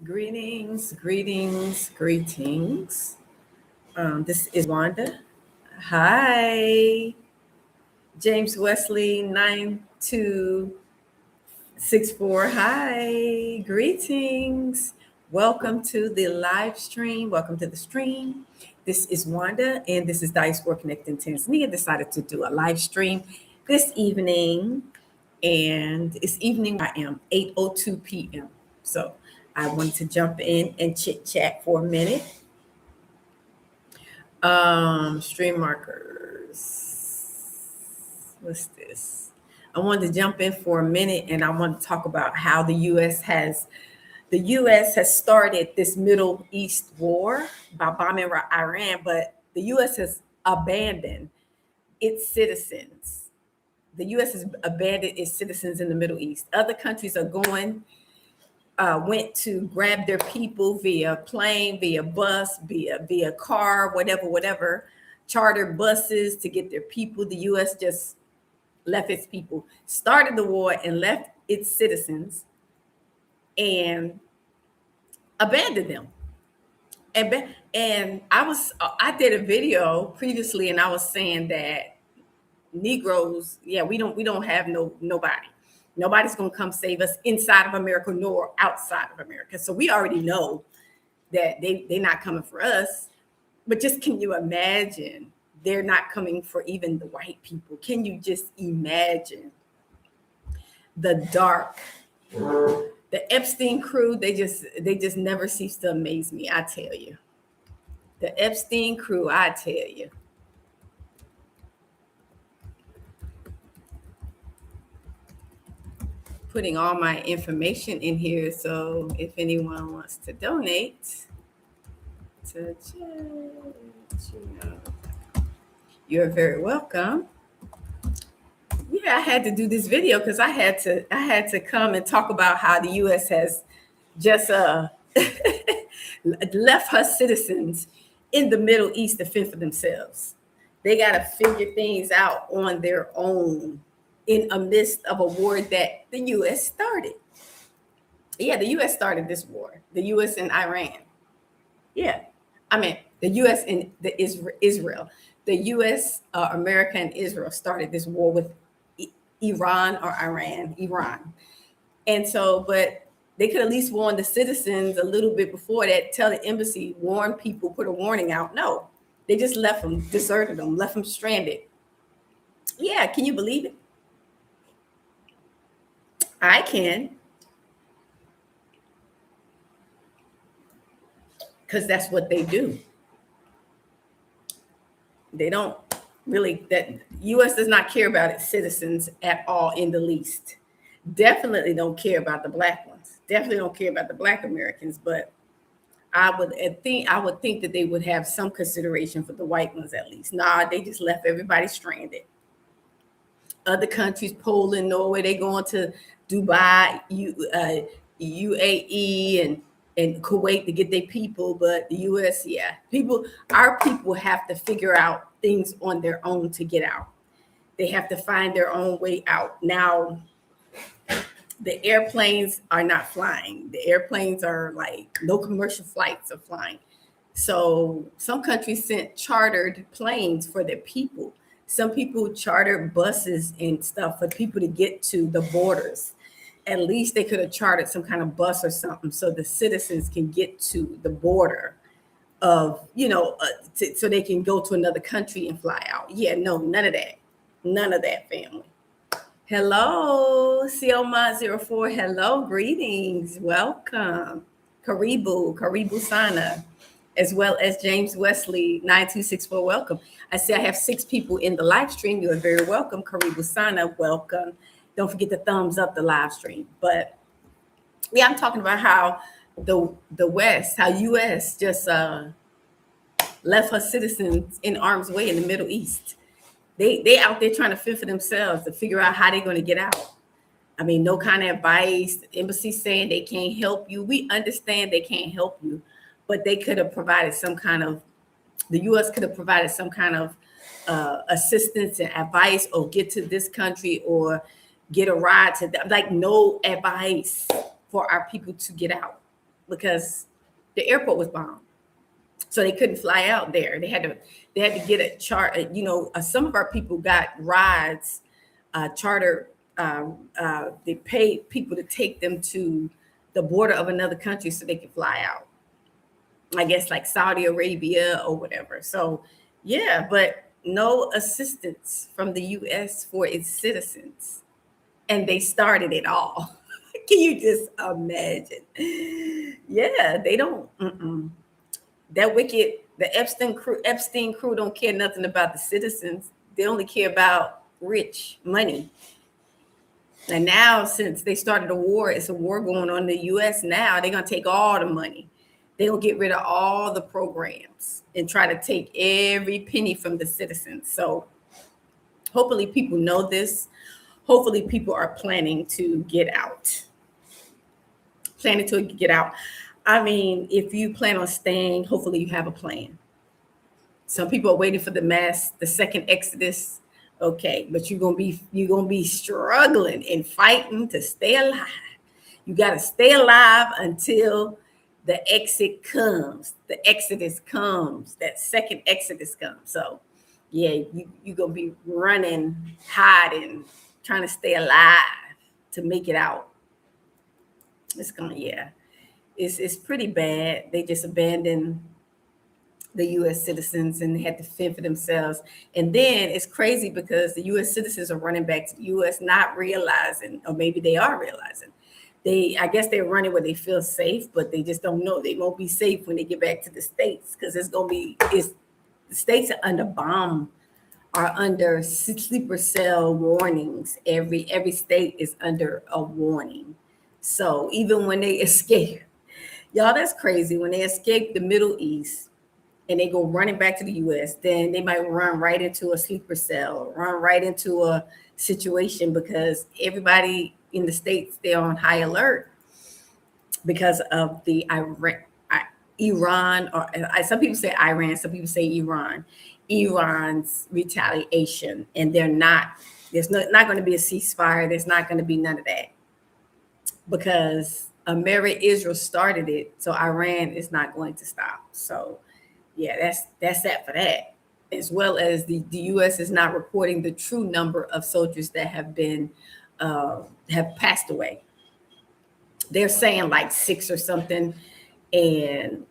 Greetings, greetings, greetings. This is Wanda. Hi, James Wesley 9264. Hi, greetings. Welcome to the live stream. Welcome to the stream. This is Wanda, and this is Dice Work Connect in Tanzania. Decided to do a live stream this evening, and it's evening. I am 8:02 p.m. So I wanted to jump in and chit chat for a minute. Stream markers. What's this? I wanted to jump in for a minute, and I want to talk about how the U.S. has started this Middle East war by bombing Iran, but the U.S. has abandoned its citizens. The U.S. has abandoned its citizens in the Middle East. Other countries are went to grab their people via plane, via bus, via car, whatever, charter buses to get their people. The U.S. just left its people, started the war, and left its citizens and abandoned them. And I did a video previously, and I was saying that Negroes, yeah, we don't have nobody. Nobody's gonna come save us inside of America nor outside of America. So we already know that they're not coming for us. But just can you imagine they're not coming for even the white people? Can you just imagine the dark, the Epstein crew? They just never cease to amaze me. I tell you, the Epstein crew. I tell you. Putting all my information in here, so if anyone wants to donate to you're very welcome. Yeah, I had to do this video because I had to come and talk about how the U.S. has just left her citizens in the Middle East to fend for themselves. They got to figure things out on their own in a midst of a war that the U.S. started. Yeah, the U.S. started this war. The U.S. and Iran. Yeah, I mean the U.S. and the Israel. The U.S., America, and Israel started this war with Iran or Iran, Iran. And so, but they could at least warn the citizens a little bit before that, tell the embassy, warn people, put a warning out. No, they just left them, deserted them, left them stranded. Yeah, can you believe it? I can, because that's what they do. They don't really, that U.S. does not care about its citizens at all in the least. Definitely don't care about the black ones. Definitely don't care about the black Americans. But I would think that they would have some consideration for the white ones at least. Nah, they just left everybody stranded. Other countries, Poland, Norway, they going to Dubai, UAE, and Kuwait to get their people. But the U.S., yeah, our people have to figure out things on their own to get out. They have to find their own way out. Now, the airplanes are not flying. The airplanes are like no commercial flights are flying. So some countries sent chartered planes for their people. Some people chartered buses and stuff for people to get to the borders. At least they could have chartered some kind of bus or something so the citizens can get to the border of, so they can go to another country and fly out. Yeah, no, none of that. None of that, family. Hello, Sioma04. Hello, greetings. Welcome. Karibu Sana, as well as James Wesley 9264. Welcome. I see I have 6 people in the live stream. You are very welcome. Karibu Sana, welcome. Don't forget to thumbs up the live stream. But yeah, I'm talking about how the West, how U.S. just left her citizens in harm's way in the Middle East. They out there trying to fend for themselves to figure out how they're going to get out. I mean, no kind of advice. The embassy saying they can't help you. We understand they can't help you, but they could have provided some kind of, the U.S. could have provided some kind of assistance and advice, or get to this country or get a ride to them. Like, no advice for our people to get out. because the airport was bombed. So they couldn't fly out there. They had to get a chart. Some of our people got rides, charter. They paid people to take them to the border of another country so they could fly out. I guess like Saudi Arabia or whatever. So yeah, but no assistance from the U.S. for its citizens, and they started it all. Can you just imagine? Yeah, they don't. The Epstein crew don't care nothing about the citizens. They only care about rich money. And now, since they started a war, it's a war going on in the U.S. now. They're gonna take all the money. They're gonna get rid of all the programs and try to take every penny from the citizens. So hopefully people know this. Hopefully people are planning to get out. I mean, if you plan on staying, hopefully you have a plan. Some people are waiting for the second Exodus. Okay, but you're gonna be struggling and fighting to stay alive. You gotta stay alive until the Exodus comes, that second Exodus comes. So yeah, you're gonna be running, hiding, trying to stay alive to make it out. It's pretty bad. They just abandoned the U.S. citizens and they had to fend for themselves. And then it's crazy because the U.S. citizens are running back to the U.S. not realizing, or maybe they are realizing, I guess they're running where they feel safe, but they just don't know they won't be safe when they get back to the States, because the states are under sleeper cell warnings. Every state is under a warning. So even when they escape, y'all, that's crazy. When they escape the Middle East and they go running back to the U.S., then they might run right into a sleeper cell, run right into a situation, because everybody in the States, they're on high alert because of the Iran, or some people say Iran, some people say Iran's retaliation. And there's not going to be a ceasefire. There's not going to be none of that, because Israel started it, so Iran is not going to stop. So yeah, that's that for that. As well as the U.S. is not reporting the true number of soldiers that have passed away. They're saying like 6 or something, and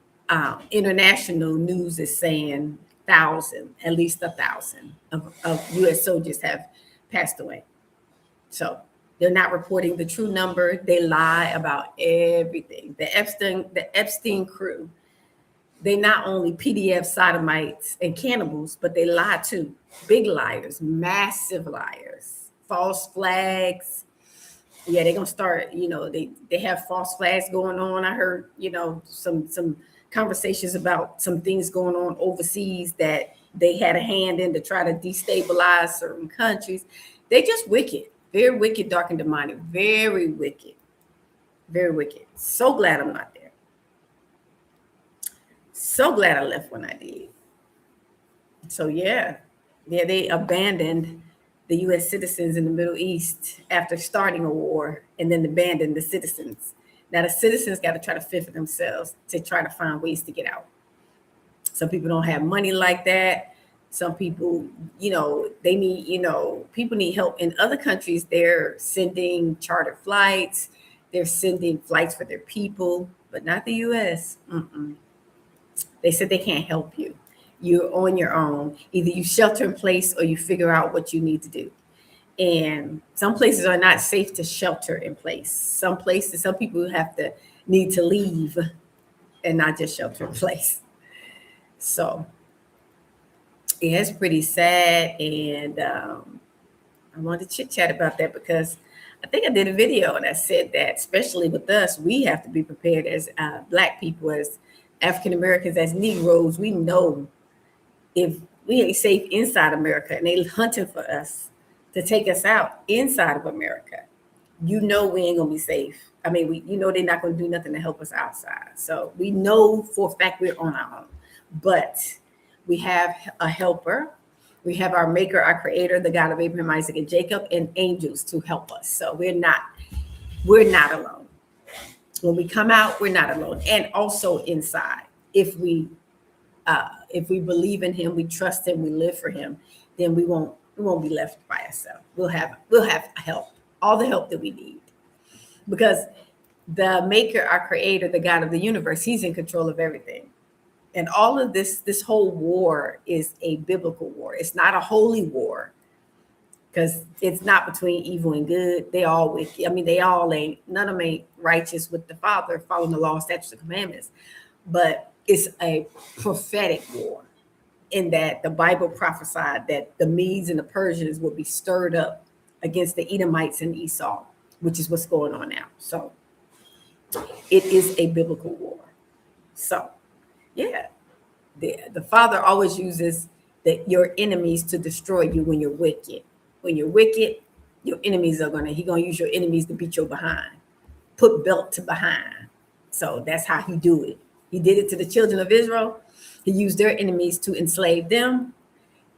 international news is saying 1,000, at least 1,000 of U.S. soldiers have passed away. So they're not reporting the true number. They lie about everything. The Epstein crew, they not only PDF sodomites and cannibals, but they lie too. Big liars, massive liars, false flags. Yeah, they're gonna start. They have false flags going on. I heard some conversations about some things going on overseas that they had a hand in to try to destabilize certain countries. They just wicked, very wicked, dark and demonic, very wicked, very wicked. So glad I'm not there. So glad I left when I did. So yeah, they abandoned the U.S. citizens in the Middle East after starting a war, and then abandoned the citizens. Now the citizens got to try to fend for themselves to try to find ways to get out. Some people don't have money like that. Some people, they need, people need help. In other countries, they're sending chartered flights. They're sending flights for their people, but not the U.S. They said they can't help you. You're on your own. Either you shelter in place or you figure out what you need to do. And some places are not safe to shelter in place. Some people need to leave and not just shelter in place. So yeah, it's pretty sad. And I wanted to chit chat about that because I think I did a video and I said that, especially with us, we have to be prepared as Black people, as African Americans, as Negroes. We know if we ain't safe inside America and they hunting for us to take us out inside of America, we ain't gonna be safe. I mean, they're not gonna do nothing to help us outside. So we know for a fact we're on our own, but we have a helper. We have our maker, our creator, the God of Abraham, Isaac, and Jacob, and angels to help us. So we're not alone. When we come out, we're not alone. And also inside, if we believe in him, we trust him, we live for him, then we won't be left by ourselves. We'll have help, all the help that we need, because the maker, our creator, the God of the universe, he's in control of everything. And all of this whole war is a biblical war. It's not a holy war, because it's not between evil and good. They all wicked. I mean, none of them ain't righteous with the Father, following the law, statutes, and commandments. But it's a prophetic war, in that the Bible prophesied that the Medes and the Persians will be stirred up against the Edomites and Esau, which is what's going on now. So it is a biblical war. So yeah, the Father always uses your enemies to destroy you when you're wicked. When you're wicked, your enemies he's gonna use your enemies to beat your behind, put belt to behind. So that's how he do it. He did it to the children of Israel. He used their enemies to enslave them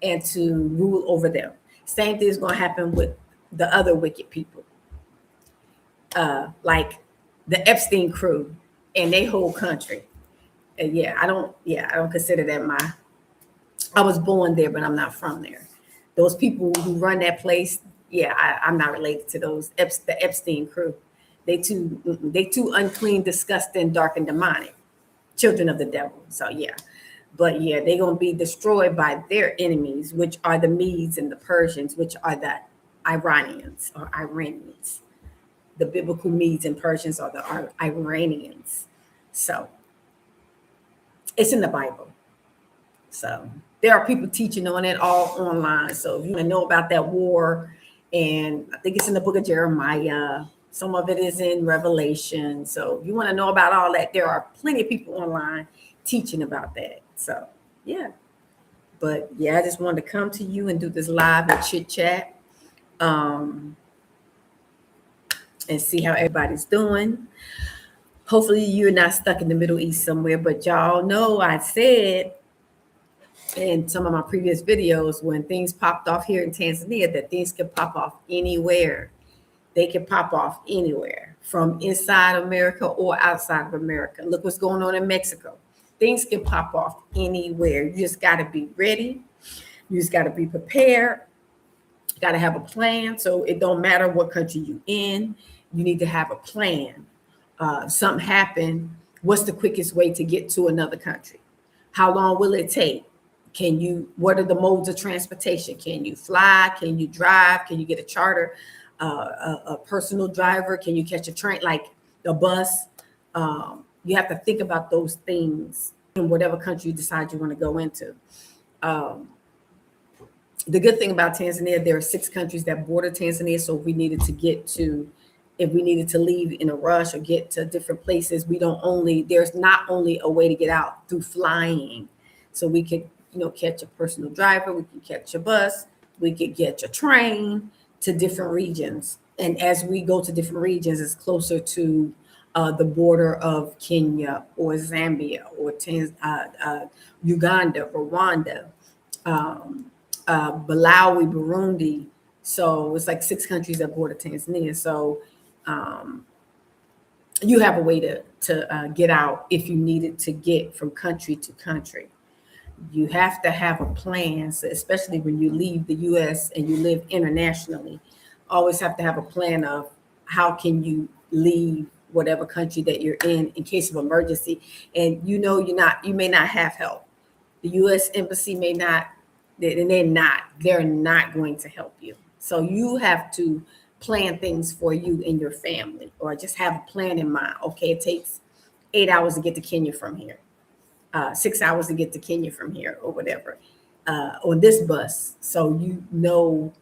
and to rule over them. Same thing is going to happen with the other wicked people, like the Epstein crew and their whole country. And I don't consider that I was born there, but I'm not from there. Those people who run that place, I'm not related to those, the Epstein crew. They too unclean, disgusting, dark, and demonic, children of the devil. So but they're going to be destroyed by their enemies, which are the Medes and the Persians, which are the Iranians. The biblical Medes and Persians are the Iranians. So it's in the Bible. So there are people teaching on it all online. So if you want to know about that war, and I think it's in the book of Jeremiah, some of it is in Revelation. So if you want to know about all that, there are plenty of people online teaching about that. So but I just wanted to come to you and do this live and chit chat, and see how everybody's doing. Hopefully you're not stuck in the Middle East somewhere, but y'all know I said in some of my previous videos, when things popped off here in Tanzania, that things can pop off anywhere. They can pop off anywhere, from inside America or outside of America. Look what's going on in Mexico. Things can pop off anywhere. You just got to be ready. You just got to be prepared. You got to have a plan. So it don't matter what country you in. You need to have a plan. Something happened. What's the quickest way to get to another country? How long will it take? What are the modes of transportation? Can you fly? Can you drive? Can you get a charter, a personal driver? Can you catch a train, like a bus? You have to think about those things in whatever country you decide you want to go into. The good thing about Tanzania, there are 6 countries that border Tanzania. So if we needed to leave in a rush or get to different places, there's not only a way to get out through flying. So we could, catch a personal driver, we could catch a bus, we could get a train to different regions. And as we go to different regions, it's closer to the border of Kenya or Zambia or Uganda, Rwanda, Malawi, Burundi. So it's like 6 countries that border Tanzania. So you have a way to get out if you needed to get from country to country. You have to have a plan, so especially when you leave the U.S. and you live internationally. Always have to have a plan of how can you leave whatever country that you're in case of emergency. And you may not have help. The U.S. Embassy may not, they're not going to help you. So you have to plan things for you and your family, or just have a plan in mind. Okay, it takes 8 hours to get to Kenya from here, 6 hours to get to Kenya from here, or whatever, on this bus. So what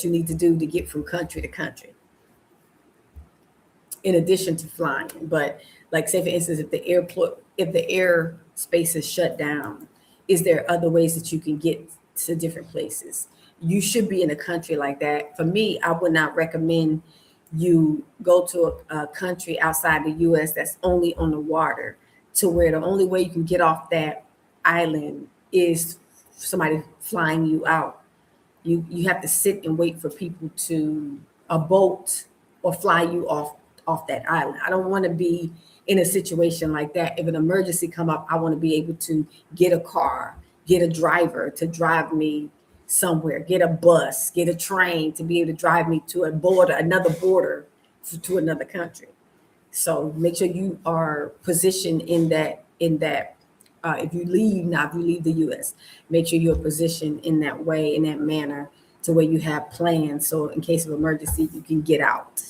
you need to do to get from country to country, in addition to flying. But like, say for instance, if the airspace is shut down, is there other ways that you can get to different places? You should be in a country like that. For me, I would not recommend you go to a country outside the U.S. that's only on the water, to where the only way you can get off that island is somebody flying you out. You have to sit and wait for people a boat, or fly you off off that island. I don't want to be in a situation like that. If an emergency come up, I want to be able to get a car, get a driver to drive me somewhere, get a bus, get a train to be able to drive me to another border to another country. So make sure you are positioned in that. If you leave now, if you leave the U.S., make sure you're positioned in that way, in that manner, to where you have plans. So in case of emergency, you can get out.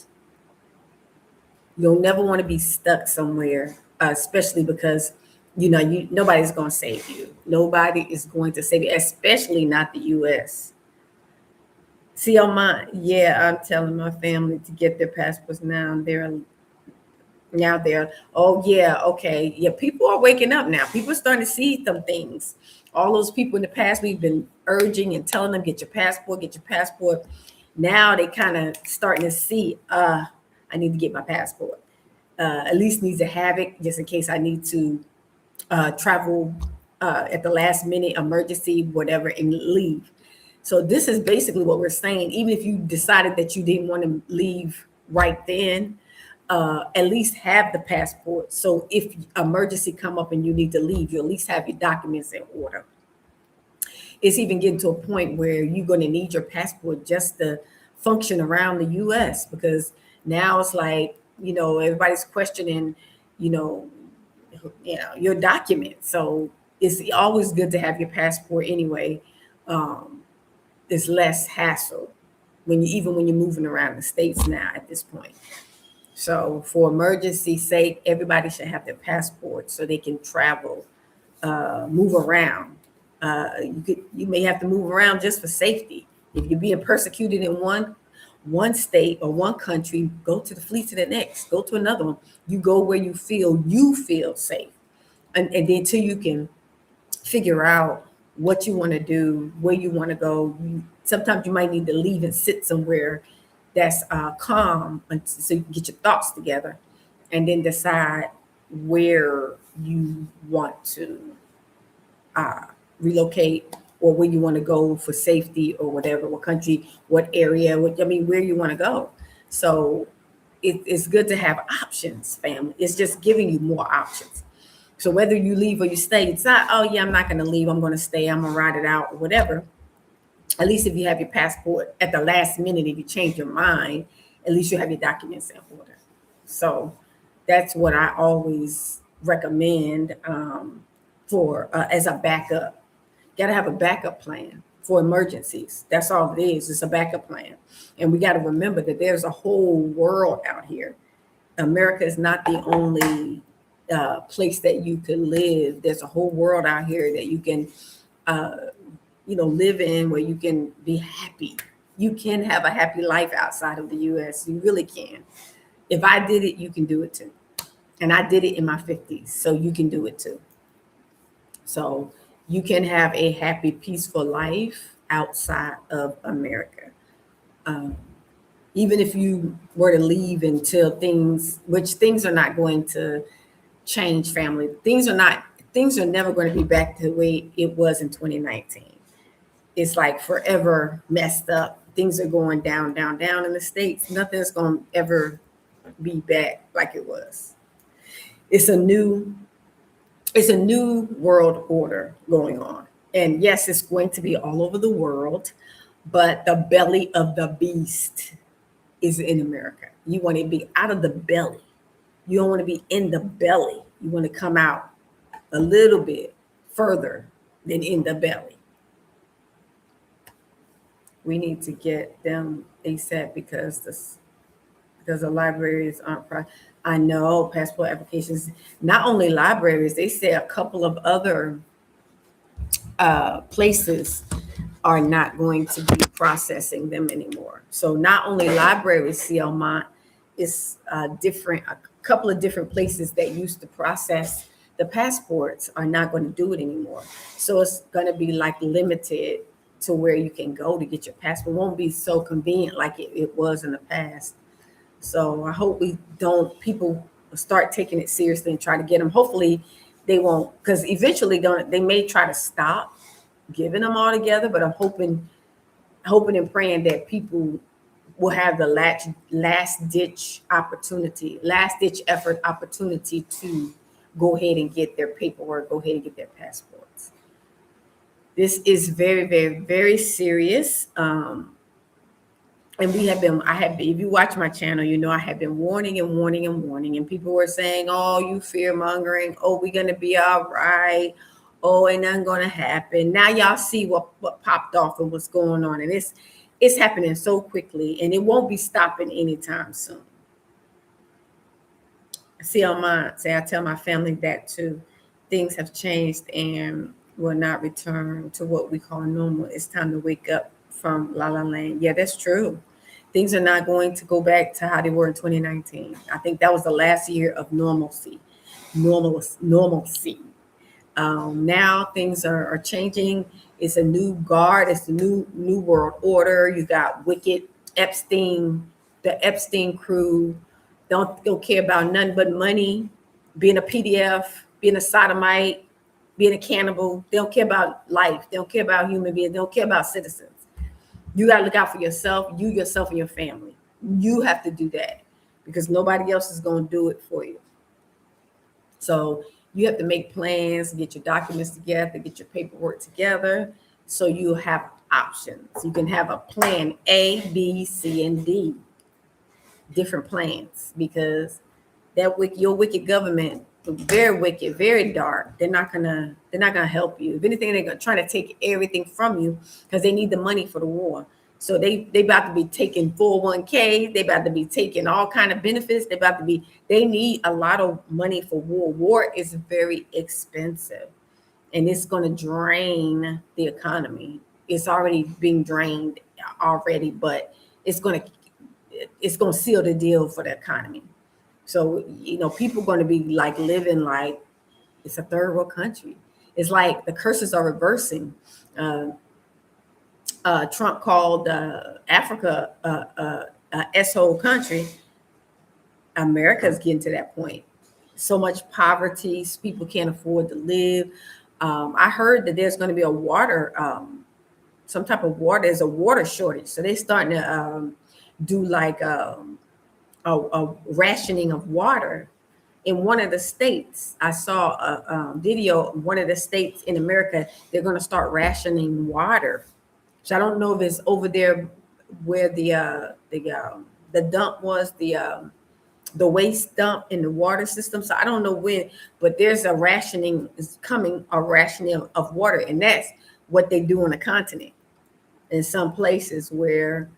You'll never want to be stuck somewhere, especially because nobody's going to save you. Nobody is going to save you, especially not the U.S. See on I'm telling my family to get their passports now. Oh yeah, okay, yeah. People are waking up now. People are starting to see some things. All those people in the past, we've been urging and telling them, get your passport, get your passport. Now they kind of starting to see, I need to get my passport. At least need to have it just in case I need to travel at the last minute, emergency, whatever, and leave. So this is basically what we're saying. Even if you decided that you didn't want to leave right then, at least have the passport. So if emergency come up and you need to leave, you at least have your documents in order. It's even getting to a point where you're going to need your passport just to function around the U.S. because now it's like, everybody's questioning, your documents. So it's always good to have your passport anyway. It's less hassle when you're moving around the States now at this point. So for emergency sake, everybody should have their passport so they can travel, move around. You may have to move around just for safety. If you're being persecuted in one state or one country, go to the fleet to the next, go to another one. You go where you feel safe. And then until you can figure out what you want to do, where you want to go. Sometimes you might need to leave and sit somewhere that's calm so you can get your thoughts together and then decide where you want to relocate or where you want to go for safety or whatever, what country, what area, where you want to go. So it's good to have options, family. It's just giving you more options. So whether you leave or you stay, it's not, oh yeah, I'm not going to leave. I'm going to stay. I'm going to ride it out or whatever. At least if you have your passport at the last minute, if you change your mind, at least you have your documents in order. So that's what I always recommend for as a backup. Got to have a backup plan for emergencies. That's all it is. It's a backup plan. And we got to remember that there's a whole world out here. America is not the only place that you can live. There's a whole world out here that you can live in where you can be happy. You can have a happy life outside of the U.S. You really can. If I did it, you can do it too. And I did it in my 50s, so you can do it too. So you can have a happy, peaceful life outside of America. Even if you were to leave until things are not going to change, family. Things are never going to be back to the way it was in 2019. It's like forever messed up. Things are going down, down, down in the States. Nothing's going to ever be back like it was. It's a new world order going on. And yes, it's going to be all over the world, but the belly of the beast is in America. You want to be out of the belly. You don't want to be in the belly. You want to come out a little bit further than in the belly. We need to get them ASAP because the libraries aren't. I know passport applications. Not only libraries, they say a couple of other places are not going to be processing them anymore. So not only libraries, CLMont, it's a couple of different places that used to process the passports are not going to do it anymore. So it's going to be like limited to where you can go to get your passport. It won't be so convenient like it was in the past. So I hope people start taking it seriously and try to get them. Hopefully they won't, because eventually they may try to stop giving them all together, but I'm hoping and praying that people will have the last ditch effort opportunity to go ahead and get their paperwork, go ahead and get their passports. This is very, very, very serious. And if you watch my channel, you know I have been warning and warning and warning, and people were saying, oh, you fear mongering. Oh, we're going to be all right. Oh, ain't nothing going to happen. Now y'all see what popped off and what's going on. And it's happening so quickly, and it won't be stopping anytime soon. I tell my family that too. Things have changed and will not return to what we call normal. It's time to wake up from La La Land. Yeah, that's true. Things are not going to go back to how they were in 2019. I think that was the last year of normalcy. Now things are changing. It's a new guard. It's the new world order. You got wicked Epstein, the Epstein crew. Don't care about nothing but money, being a PDF, being a sodomite, being a cannibal. They don't care about life. They don't care about human beings. They don't care about citizens. You got to look out for yourself, yourself, and your family. You have to do that because nobody else is going to do it for you. So you have to make plans, get your documents together, get your paperwork together, so you have options. You can have a plan A, B, C, and D. Different plans, because your wicked government, very wicked, very dark. They're not gonna help you. If anything, they're trying to take everything from you because they need the money for the war. So they about to be taking 401k. They about to be taking all kind of benefits. They need a lot of money for war. War is very expensive, and it's going to drain the economy. It's already being drained already, but it's going to seal the deal for the economy. So, people are going to be like living like it's a third world country. It's like the curses are reversing. Trump called Africa a S-hole country. America's getting to that point. So much poverty, people can't afford to live. I heard that there's going to be some type of water. There's a water shortage. So they're starting to do like a rationing of water in one of the states. I saw a video. One of the states in America, they're going to start rationing water. So I don't know if it's over there where the dump was, the waste dump in the water system. So I don't know when, but there's a rationing of water, and that's what they do on the continent. In some places where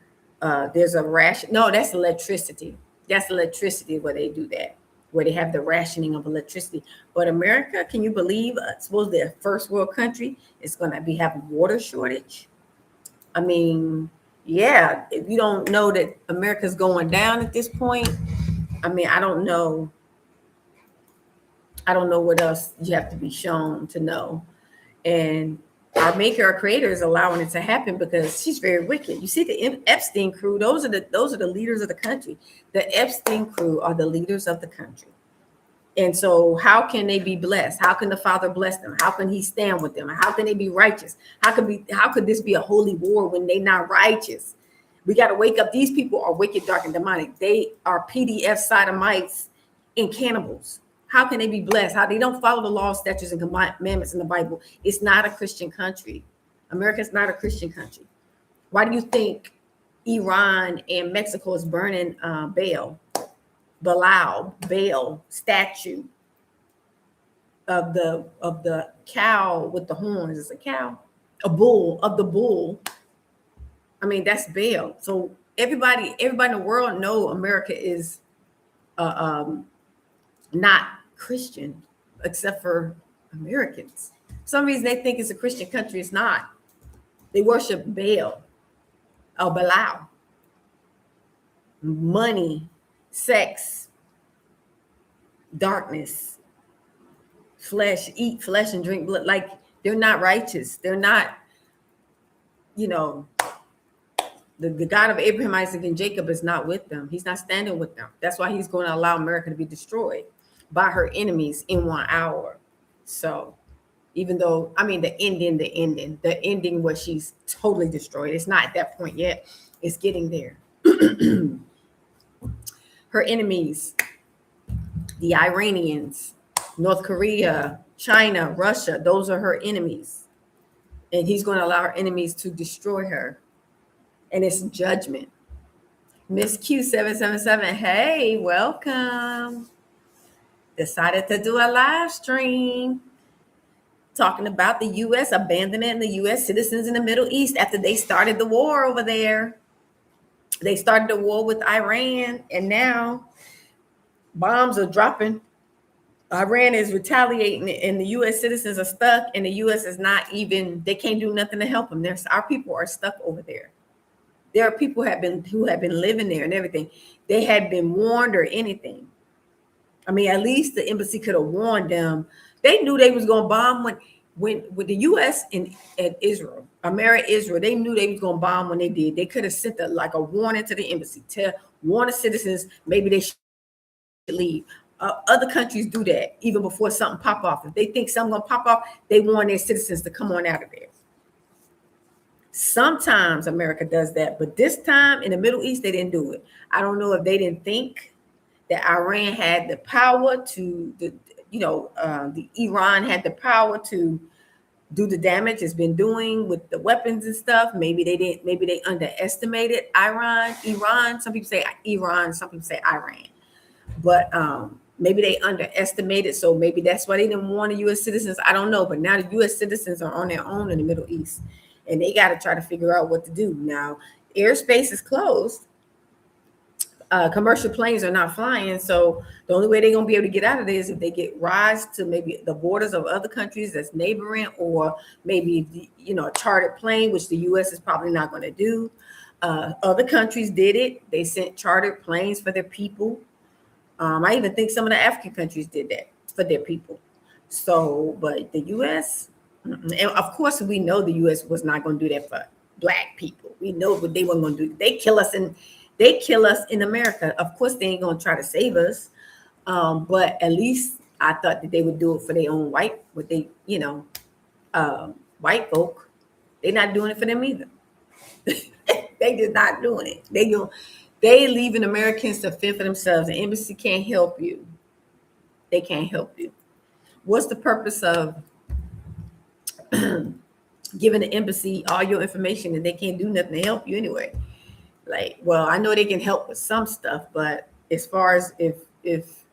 there's a ration. No, that's electricity. That's electricity where they do that, where they have the rationing of electricity. But America, can you believe? Supposedly a first world country is going to have water shortage. I mean, yeah. If you don't know that America's going down at this point, I mean, I don't know what else you have to be shown to know. And our maker, our creator, is allowing it to happen because she's very wicked. You see the Epstein crew; those are the leaders of the country. The Epstein crew are the leaders of the country. And so how can they be blessed? How can the Father bless them? How can he stand with them? How can they be righteous? How could this be a holy war when they're not righteous? We got to wake up. These people are wicked, dark, and demonic. They are PDF sodomites and cannibals. How can they be blessed? How they don't follow the law, statutes, and commandments in the Bible? It's not a Christian country. America is not a Christian country. Why do you think Iran and Mexico is burning Baal statue of the cow with the horns? It's a cow, a bull. I mean, that's Baal. So everybody in the world know America is not Christian, except for Americans. For some reason they think it's a Christian country. It's not. They worship Baal, Belial. Money, sex, darkness, flesh, eat flesh and drink blood. Like, they're not righteous. They're not, the God of Abraham, Isaac, and Jacob is not with them. He's not standing with them. That's why he's going to allow America to be destroyed by her enemies in 1 hour. So even though, the ending where she's totally destroyed, it's not at that point yet. It's getting there. Her enemies, the Iranians, North Korea, China, Russia, those are her enemies. And he's going to allow her enemies to destroy her. And it's judgment. Miss Q777, hey, welcome. Decided to do a live stream talking about the U.S. abandoning the U.S. citizens in the Middle East after they started the war over there. They started the war with Iran, and now bombs are dropping. Iran is retaliating, and the U.S. citizens are stuck, and the U.S. is not even, they can't do nothing to help them. Our people are stuck over there. There are people who have been living there and everything. They had been warned or anything. I mean, at least the embassy could have warned them. They knew they was going to bomb when with the U.S. and Israel, Israel, they knew they was going to bomb when they did. They could have sent a warning to the embassy to warn the citizens maybe they should leave. Other countries do that even before something pop off. If they think something going to pop off, they warn their citizens to come on out of there. Sometimes America does that, but this time in the Middle East, they didn't do it. I don't know if they didn't think that Iran had the power the Iran had the power to do the damage it's been doing with the weapons and stuff. Maybe they didn't. Maybe they underestimated Iran. Some people say Iran. Some people say Iran. But maybe they underestimated. So maybe that's why they didn't warn the U.S. citizens. I don't know. But now the U.S. citizens are on their own in the Middle East, and they got to try to figure out what to do. Now, airspace is closed. Commercial planes are not flying, so the only way they're going to be able to get out of there is if they get rise to maybe the borders of other countries that's neighboring, or maybe a chartered plane, which the U.S. is probably not going to do. Other countries did it; they sent chartered planes for their people. I even think some of the African countries did that for their people. So, but the U.S. and of course, we know the U.S. was not going to do that for Black people. We know what they weren't going to do. They kill us in America. Of course, they ain't going to try to save us. But at least I thought that they would do it for their own white folk. They're not doing it for them either. They just not doing it. They leaving Americans to fend for themselves. The embassy can't help you. They can't help you. What's the purpose of giving the embassy all your information and they can't do nothing to help you anyway? Well, I know they can help with some stuff, but as far as if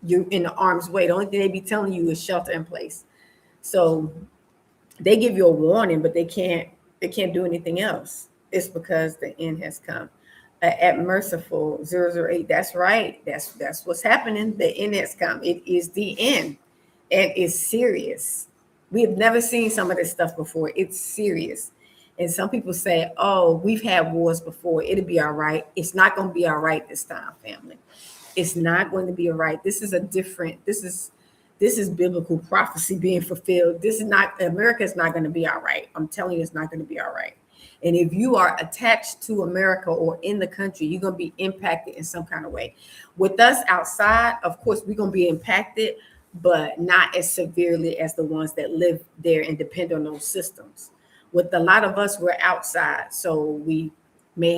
you're in the arm's way, the only thing they be telling you is shelter in place. So they give you a warning, but they can't do anything else. It's because the end has come. At Merciful 008, that's right. That's what's happening. The end has come. It is the end, and it's serious. We have never seen some of this stuff before. It's serious. And some people say, oh, we've had wars before. It'll be all right. It's not going to be all right this time, family. It's not going to be all right. This is biblical prophecy being fulfilled. America is not going to be all right. I'm telling you, it's not going to be all right. And if you are attached to America or in the country, you're going to be impacted in some kind of way. With us outside, of course, we're going to be impacted, but not as severely as the ones that live there and depend on those systems. With a lot of us, we're outside, so we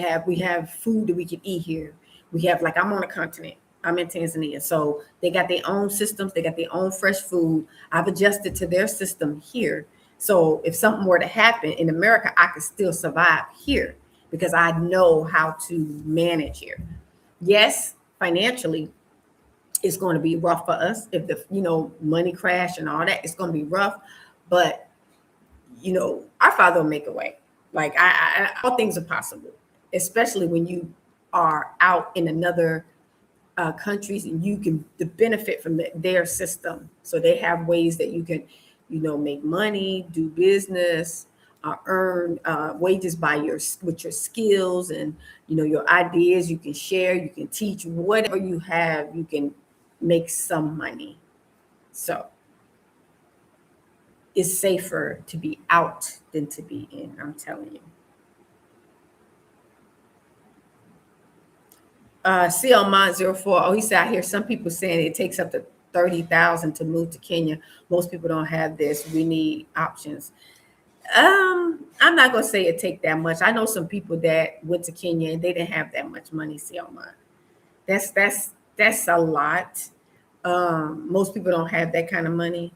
have food that we can eat here. We have, I'm on a continent. I'm in Tanzania, so they got their own systems. They got their own fresh food. I've adjusted to their system here. So if something were to happen in America, I could still survive here because I know how to manage here. Yes, financially, it's going to be rough for us. If the money crash and all that, it's going to be rough, but our Father will make a way. All things are possible, especially when you are out in another countries and you can benefit from their system. So they have ways that you can, make money, do business, earn wages with your skills and, your ideas. You can share, you can teach, whatever you have, you can make some money. So it's safer to be out than to be in, I'm telling you. CLMont04, he said, I hear some people saying it takes up to $30,000 to move to Kenya. Most people don't have this. We need options. I'm not gonna say it take that much. I know some people that went to Kenya and they didn't have that much money, Selma. That's a lot. Most people don't have that kind of money,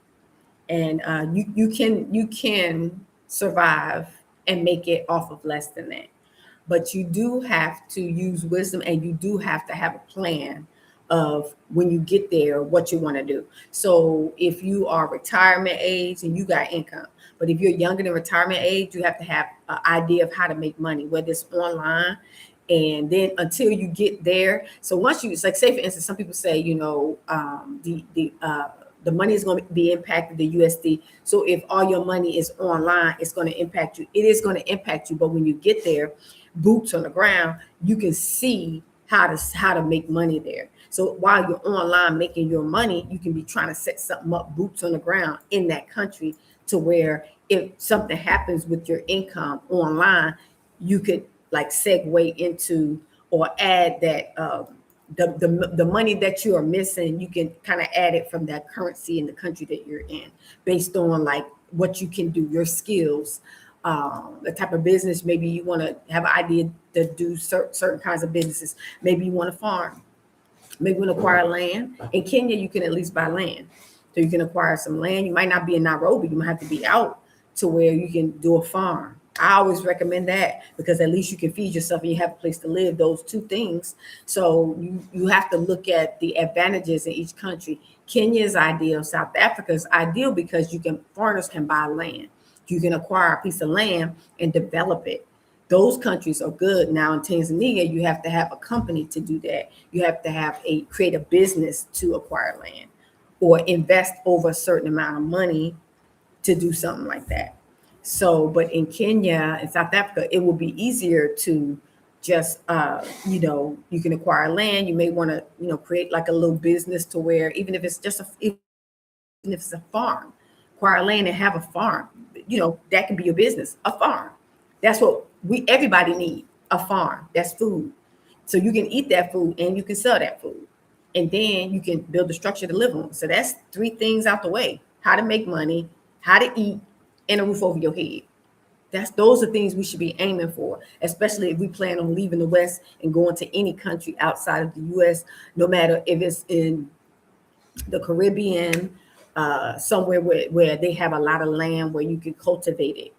and you can survive and make it off of less than that. But you do have to use wisdom, and you do have to have a plan of when you get there what you want to do. So if you are retirement age and you got income, but if you're younger than retirement age, you have to have an idea of how to make money, whether it's online. And then until you get there, so once you, it's like, say for instance, some people say, the money is going to be impacted, the USD. So if all your money is online, it's going to impact you. It is going to impact you, but when you get there, boots on the ground, you can see how to make money there. So while you're online making your money, you can be trying to set something up, boots on the ground in that country, to where if something happens with your income online, you could like segue into or add that the money that you are missing, you can kind of add it from that currency in the country that you're in, based on like what you can do, your skills, the type of business. Maybe you want to have an idea to do certain kinds of businesses. Maybe you want to farm. Maybe you want to acquire land. In Kenya, you can at least buy land. So you can acquire some land. You might not be in Nairobi. You might have to be out to where you can do a farm. I always recommend that, because at least you can feed yourself and you have a place to live, those two things. So you have to look at the advantages in each country. Kenya is ideal. South Africa is ideal because foreigners can buy land. You can acquire a piece of land and develop it. Those countries are good. Now in Tanzania, you have to have a company to do that. You have to create a business to acquire land, or invest over a certain amount of money to do something like that. So, but in Kenya and South Africa, it will be easier to just, you can acquire land. You may want to, create like a little business, to where even if it's just even if it's a farm, acquire land and have a farm, that can be your business, a farm. That's what everybody need, a farm. That's food. So you can eat that food and you can sell that food. And then you can build a structure to live on. So that's three things out the way: how to make money, how to eat, and a roof over your head. Those are things we should be aiming for, especially if we plan on leaving the West and going to any country outside of the US, no matter if it's in the Caribbean, somewhere where they have a lot of land where you can cultivate it,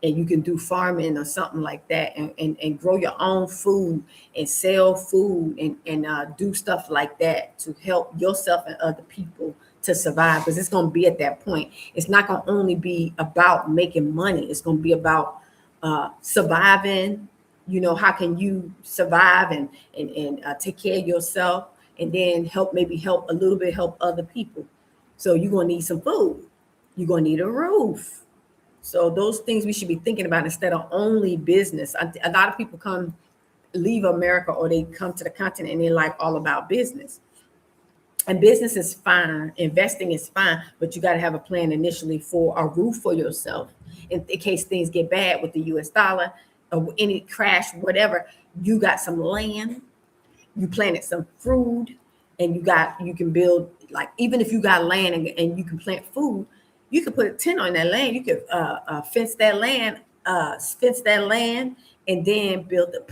and you can do farming or something like that, and grow your own food and sell food, and do stuff like that to help yourself and other people to survive. Because it's going to be at that point, it's not going to only be about making money. It's going to be about surviving. How can you survive and take care of yourself, and then help a little bit, help other people. So you're going to need some food. You're going to need a roof. So those things we should be thinking about instead of only business. A lot of people leave America, or they come to the continent and they're like all about business. And business is fine, investing is fine, but you got to have a plan initially for a roof for yourself. In case things get bad with the US dollar or any crash, whatever, you got some land, you planted some food, and you can build, like, even if you got land and you can plant food, you could put a tent on that land. You could fence that land, and then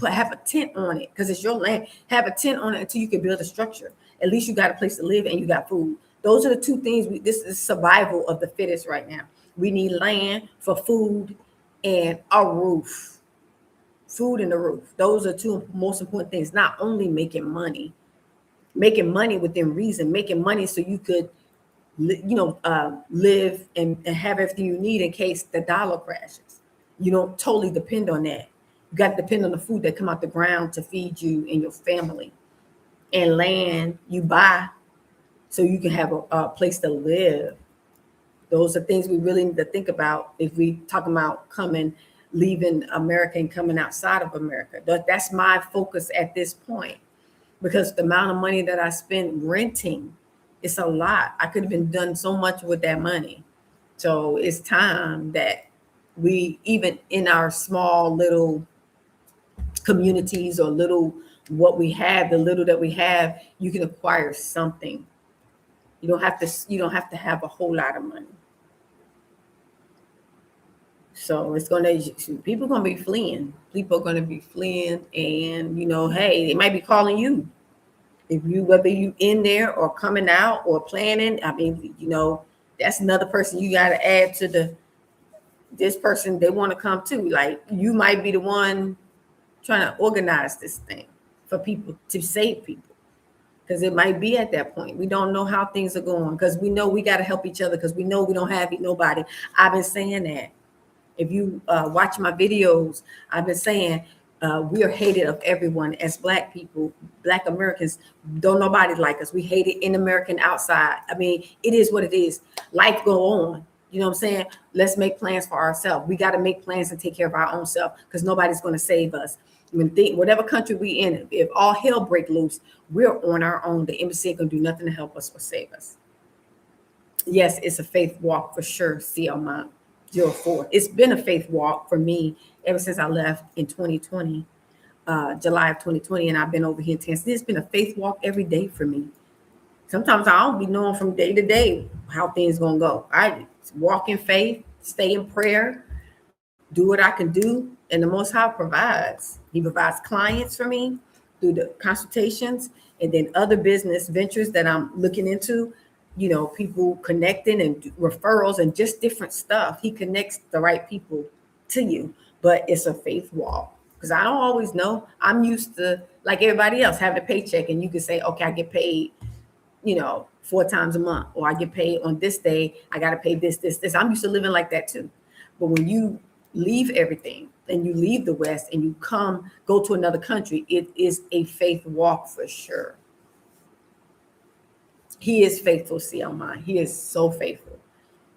have a tent on it, because it's your land. Have a tent on it until you can build a structure. At least you got a place to live and you got food. Those are the two things. This is survival of the fittest right now. We need land for food and a roof. Food and a roof. Those are two most important things. Not only making money within reason, making money so you could live and have everything you need in case the dollar crashes. You don't totally depend on that. You got to depend on the food that come out the ground to feed you and your family. And land you buy so you can have a place to live. Those are things we really need to think about if we talking about leaving America and coming outside of America. That's my focus at this point, because the amount of money that I spend renting, it's a lot. I could have been done so much with that money. So it's time that we, even in our small little communities, or the little that we have, you can acquire something. You don't have to have a whole lot of money. So it's gonna people gonna be fleeing. People are gonna be fleeing, and hey, they might be calling you if you whether you in there or coming out or planning. I mean, that's another person you got to add to this person. They want to come too. Like you might be the one trying to organize this thing for people to save people. Because it might be at that point. We don't know how things are going because we know we got to help each other because we know we don't have nobody. I've been saying that. If you watch my videos, I've been saying we are hated of everyone as Black people, Black Americans. Don't nobody like us. We hate it in American outside. I mean, it is what it is. Life go on. You know what I'm saying? Let's make plans for ourselves. We got to make plans and take care of our own self because nobody's going to save us. Whatever country we in, if all hell break loose, we're on our own. The embassy ain't gonna do nothing to help us or save us. Yes, it's a faith walk for sure. CL Mount 04. It's been a faith walk for me ever since I left in 2020, July of 2020, and I've been over here in Tennessee. It's been a faith walk every day for me. Sometimes I don't be knowing from day to day how things gonna go. I walk in faith, stay in prayer, do what I can do, and the Most High provides. He provides clients for me through the consultations, and then other business ventures that I'm looking into. People connecting and referrals and just different stuff. He connects the right people to you, but it's a faith walk because I don't always know. I'm used to, like everybody else, having a paycheck, and you can say, okay, I get paid, 4 times a month, or I get paid on this day. I got to pay this. I'm used to living like that too. But when you leave everything and you leave the West and you go to another country, it is a faith walk for sure. He is faithful, CL Mine. He is so faithful.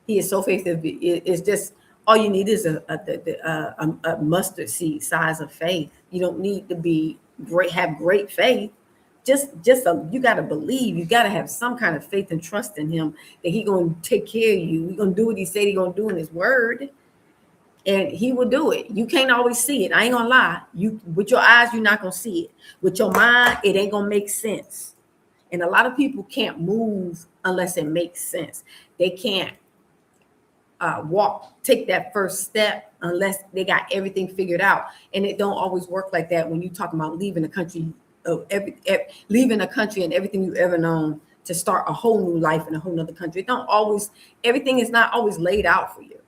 He is so faithful. It's just all you need is a mustard seed size of faith. You don't need to be great, have great faith. You got to believe. You got to have some kind of faith and trust in him that he gonna take care of you. He's gonna do what he said he's gonna do in his word. And he will do it. You can't always see it. I ain't gonna lie. You with your eyes, you're not gonna see it. With your mind, it ain't gonna make sense. And a lot of people can't move unless it makes sense. They can't take that first step unless they got everything figured out. And it don't always work like that when you talk about leaving the country leaving a country and everything you've ever known to start a whole new life in a whole nother country. Everything is not always laid out for you.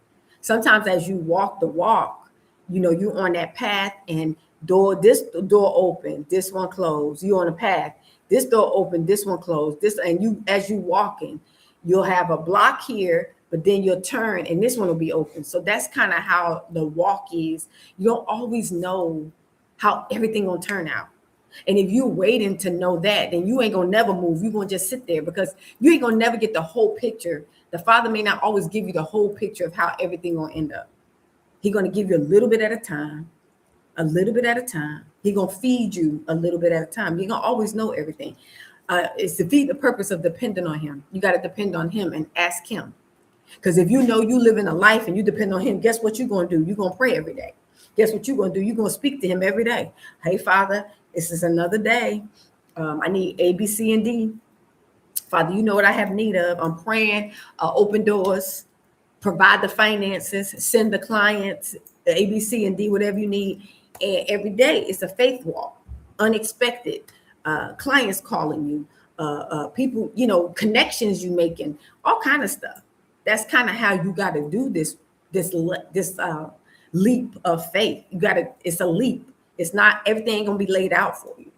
Sometimes as you walk the walk, you're on that path and this door open, this one closed. You're on a path. This door open, this one closed. As you walking, you'll have a block here, but then you'll turn and this one will be open. So that's kind of how the walk is. You don't always know how everything gonna turn out. And if you're waiting to know that, then you ain't gonna never move. You're gonna just sit there because you ain't gonna never get the whole picture. The Father may not always give you the whole picture of how everything gonna end up. He's gonna give you a little bit at a time, a little bit at a time. He's gonna feed you a little bit at a time. You're gonna always know everything. It's to feed the purpose of depending on him. You got to depend on him and ask him. Because if you know you live in a life and you depend on him, guess what you're gonna do? You're gonna pray every day. Guess what you're gonna do? You're gonna speak to him every day. Hey, Father, this is another day. I need A, B, C, and D. Father, you know what I have need of. I'm praying, open doors, provide the finances, send the clients, A, B, C, and D, whatever you need. And every day it's a faith walk, unexpected clients calling you, people, connections you making, all kind of stuff. That's kind of how you got to do this leap of faith. It's a leap. It's not everything gonna be laid out for you.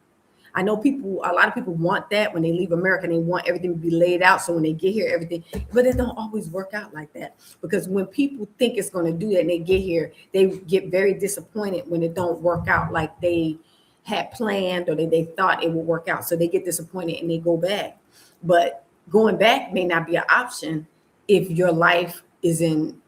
I know a lot of people want that when they leave America, they want everything to be laid out. So when they get here, everything, but it don't always work out like that. Because when people think it's going to do that and they get here, they get very disappointed when it don't work out like they had planned or they thought it would work out. So they get disappointed and they go back. But going back may not be an option if your life is in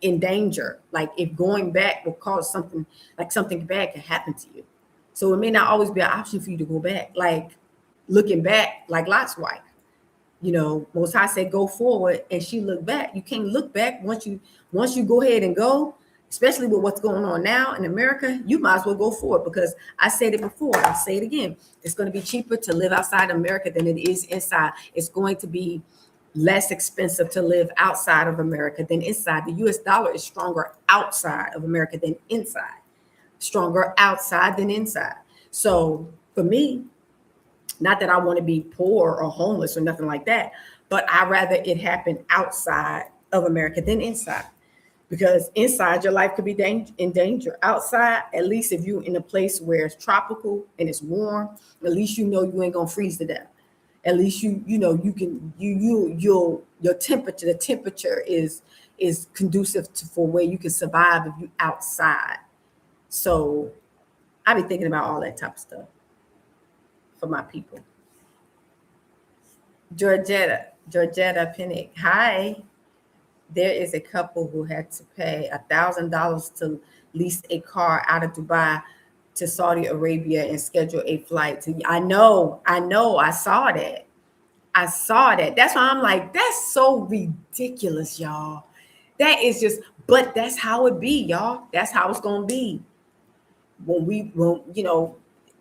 danger. Like if going back will cause something bad can happen to you. So it may not always be an option for you to go back. Like looking back, like Lot's wife, Most High said, go forward. And she looked back. You can't look back once you go ahead and go, especially with what's going on now in America, you might as well go forward because I said it before. I'll say it again. It's going to be cheaper to live outside America than it is inside. It's going to be less expensive to live outside of America than inside. The US dollar is stronger outside of America than inside, stronger outside than inside. So for me, not that I want to be poor or homeless or nothing like that, but I rather it happen outside of America than inside. Because inside your life could be in danger. Outside, at least if you're in a place where it's tropical and it's warm, at least you know you ain't gonna freeze to death. At least you know you can your temperature, the temperature is conducive to for where you can survive if you outside. So I be thinking about all that type of stuff for my people. Georgetta Pinnick, hi. There is a couple who had to pay $1,000 to lease a car out of Dubai to Saudi Arabia and schedule a flight to. I know, I saw that. That's why I'm like, that's so ridiculous, y'all. That is just, but that's how it be, y'all. That's how it's gonna be. When we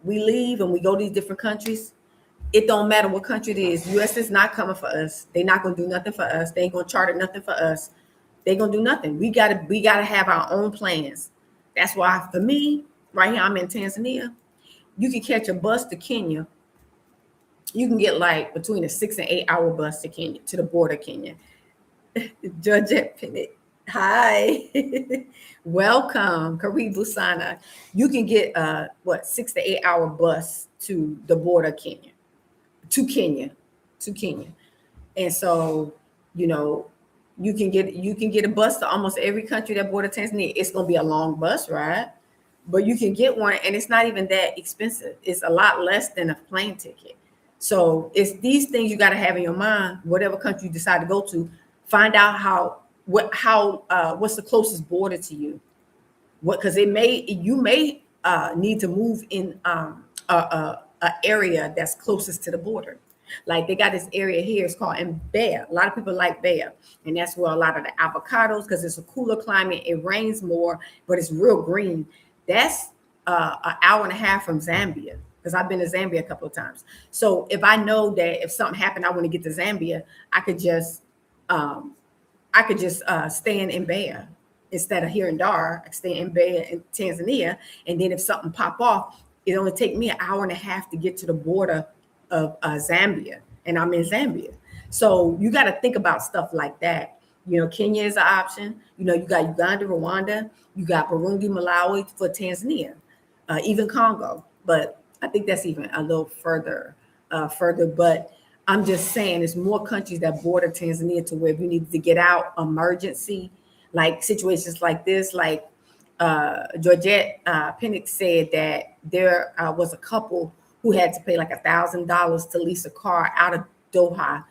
leave and we go to these different countries, it don't matter what country it is. US is not coming for us. They're not gonna do nothing for us. They ain't gonna charter nothing for us. They gonna do nothing. We gotta have our own plans. That's why for me, right here, I'm in Tanzania. You can catch a bus to Kenya. You can get like between a 6 and 8 hour bus to Kenya, to the border of Kenya. Georgette Pinnett, hi. Welcome. Karibu Sana. You can get 6 to 8 hour bus to the border of Kenya. To Kenya. And so, you can get a bus to almost every country that border Tanzania. It's going to be a long bus ride, but you can get one and it's not even that expensive. It's a lot less than a plane ticket. So it's these things you got to have in your mind, whatever country you decide to go to, find out what's the closest border to you. Because you may need to move in an area that's closest to the border. Like they got this area here, it's called Mbeya. A lot of people like Mbeya, and that's where a lot of the avocados, because it's a cooler climate, it rains more, but it's real green. That's an hour and a half from Zambia, because I've been to Zambia a couple of times. So if I know that if something happened, I want to get to Zambia, I could just stay in Mbeya instead of here in Dar. I could stay in Mbeya in Tanzania, and then if something pop off, it only take me an hour and a half to get to the border of Zambia, and I'm in Zambia. So you got to think about stuff like that. Kenya is an option. You got Uganda, Rwanda, you got Burundi, Malawi for Tanzania, even Congo. But I think that's even a little further. But I'm just saying, there's more countries that border Tanzania to where if you need to get out, emergency, like situations like this, like Georgette Pinnick said that there was a couple who had to pay like $1,000 to lease a car out of Doha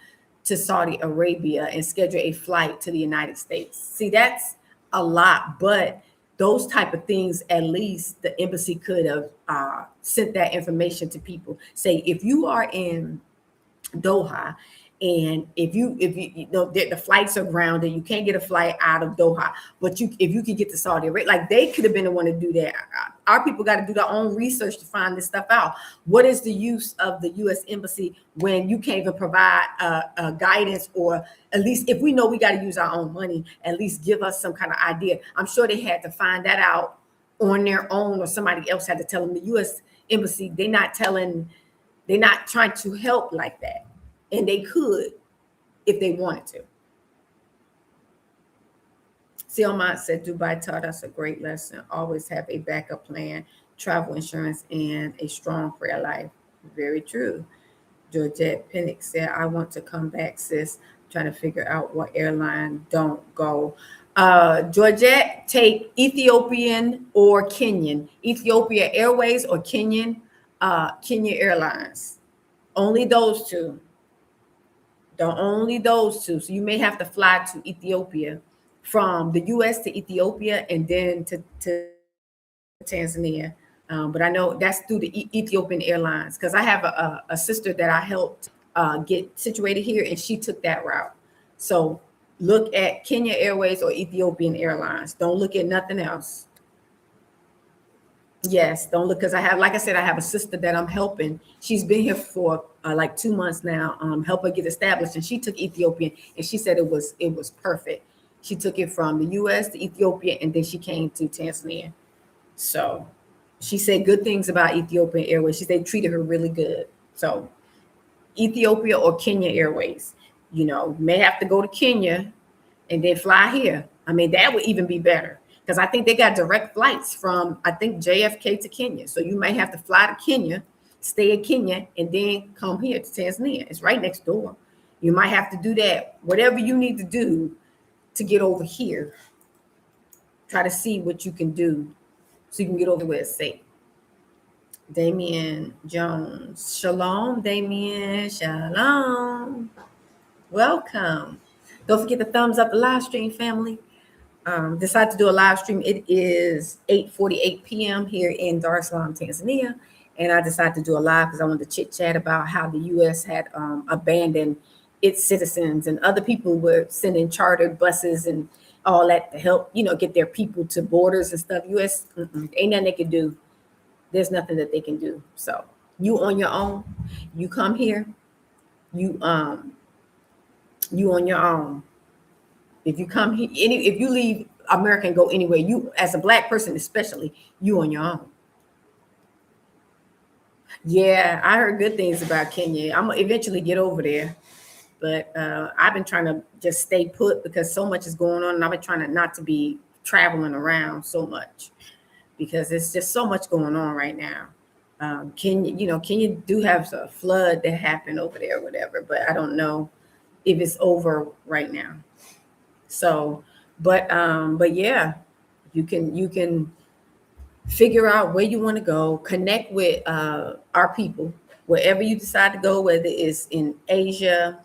to Saudi Arabia and schedule a flight to the United States. See, that's a lot, but those type of things, at least the embassy could have sent that information to people. Say, if you are in Doha, and if you the flights are grounded, you can't get a flight out of Doha, but if you could get to Saudi Arabia, like they could have been the one to do that. Our people got to do their own research to find this stuff out. What is the use of the U.S. embassy when you can't even provide guidance, or at least if we know we got to use our own money, at least give us some kind of idea. I'm sure they had to find that out on their own, or somebody else had to tell them. The U.S. embassy, they're not trying to help like that. And they could if they wanted to. Siomont said, Dubai taught us a great lesson. Always have a backup plan, travel insurance, and a strong prayer life. Very true. Georgette Pinnick said, I want to come back, sis. I'm trying to figure out what airline don't go. Georgette, take Ethiopian or Kenyan. Ethiopia Airways or Kenya Airlines. Only those two. Only those two. So you may have to fly to Ethiopia from the U.S. to Ethiopia and then to Tanzania. But I know that's through the Ethiopian Airlines, because I have a sister that I helped get situated here, and she took that route. So look at Kenya Airways or Ethiopian Airlines. Don't look at nothing else. Yes, don't look, because I have, like I said, I have a sister that I'm helping. She's been here for like 2 months now. Help her get established, and she took Ethiopian, and she said it was perfect. She took it from the U.S. to Ethiopia, and then she came to Tanzania. So she said good things about Ethiopian Airways. She said they treated her really good. So Ethiopia or Kenya Airways, may have to go to Kenya and then fly here. I mean, that would even be better, because I think they got direct flights from, I think, JFK to Kenya. So you might have to fly to Kenya, stay in Kenya, and then come here to Tanzania. It's right next door. You might have to do that. Whatever you need to do to get over here, try to see what you can do so you can get over where it's safe. Damien Jones. Shalom, Damien. Shalom. Welcome. Don't forget to thumbs up the live stream, family. Decided to do a live stream. It is 8:48 p.m. here in Dar es Salaam, Tanzania. And I decided to do a live because I wanted to chit chat about how the U.S. had abandoned its citizens, and other people were sending chartered buses and all that to help, get their people to borders and stuff. U.S. Ain't nothing they can do. There's nothing that they can do. So you on your own. You come here. You on your own. If you come here, if you leave America and go anywhere, you, as a Black person especially, you on your own. Yeah, I heard good things about Kenya. I'm gonna eventually get over there, but I've been trying to just stay put because so much is going on, and I've been trying not to be traveling around so much, because there's just so much going on right now. Kenya do have a flood that happened over there or whatever, but I don't know if it's over right now. So, but yeah, you can figure out where you want to go, connect with our people, wherever you decide to go, whether it's in Asia,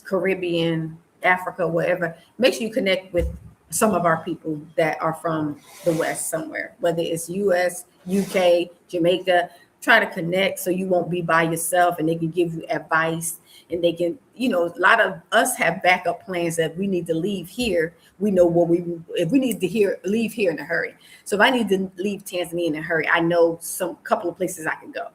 Caribbean, Africa, wherever. Make sure you connect with some of our people that are from the West somewhere, whether it's US, UK, Jamaica. Try to connect so you won't be by yourself, and they can give you advice, and they can, a lot of us have backup plans that we need to leave here. We know if we need to leave here in a hurry. So if I need to leave Tanzania in a hurry, I know some couple of places I can go.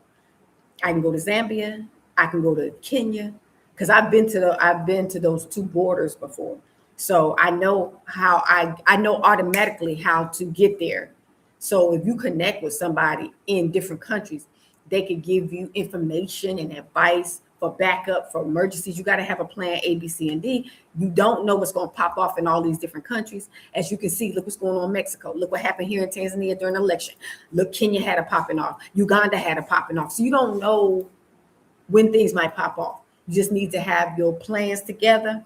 I can go to Zambia. I can go to Kenya, because I've been to those two borders before. So I know I know automatically how to get there. So if you connect with somebody in different countries, they can give you information and advice for backup, for emergencies. You got to have a plan A, B, C, and D. You don't know what's going to pop off in all these different countries. As you can see, look what's going on in Mexico. Look what happened here in Tanzania during the election. Look, Kenya had a popping off. Uganda had a popping off. So you don't know when things might pop off. You just need to have your plans together.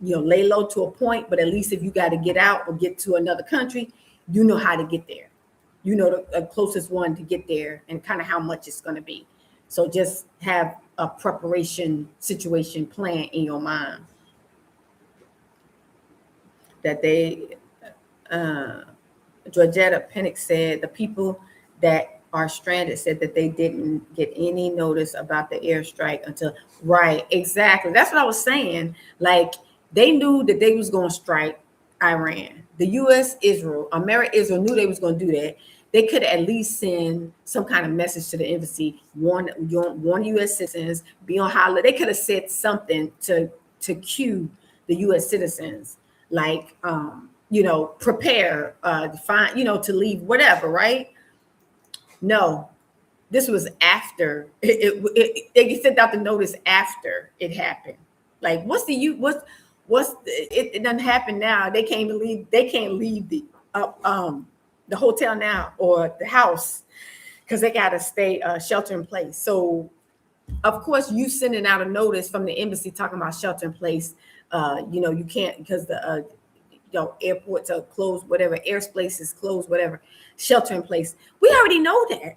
Lay low to a point, but at least if you got to get out or get to another country, you know how to get there. You know the closest one to get there and kind of how much it's going to be. So just have a preparation situation plan in your mind. That Georgetta Pennick said the people that are stranded said that they didn't get any notice about the airstrike until, right, exactly. That's what I was saying. Like, they knew that they was going to strike Iran. The U.S., Israel knew they was going to do that. They could at least send some kind of message to the embassy, warn U.S. citizens, be on holiday. They could have said something to cue the U.S. citizens, like, prepare, to leave, whatever, right? No, this was after they sent out the notice after it happened. Like, it doesn't happen now. They can't leave the hotel now or the house, because they got to stay shelter in place. So of course you sending out a notice from the embassy talking about shelter in place. You can't, because the airports are closed, whatever, airspace is closed, whatever, shelter in place. We already know that.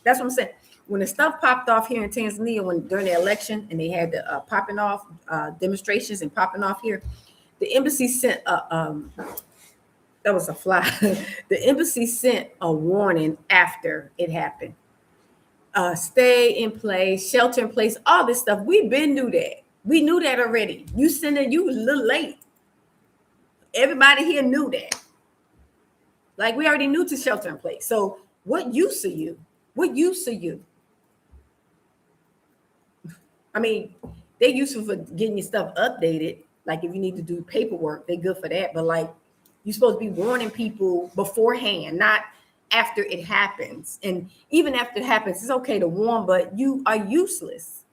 That's what I'm saying. When the stuff popped off here in Tanzania during the election, and they had the popping off demonstrations and popping off here, the embassy sent that was a fly. The embassy sent a warning after it happened. Stay in place, shelter in place, all this stuff. We knew that. We knew that already. You was a little late. Everybody here knew that. Like we already knew to shelter in place. So what use are you? What use are you? I mean, they useful for getting your stuff updated. Like if you need to do paperwork, they're good for that. But like you're supposed to be warning people beforehand, not after it happens. And even after it happens, it's okay to warn, but you are useless.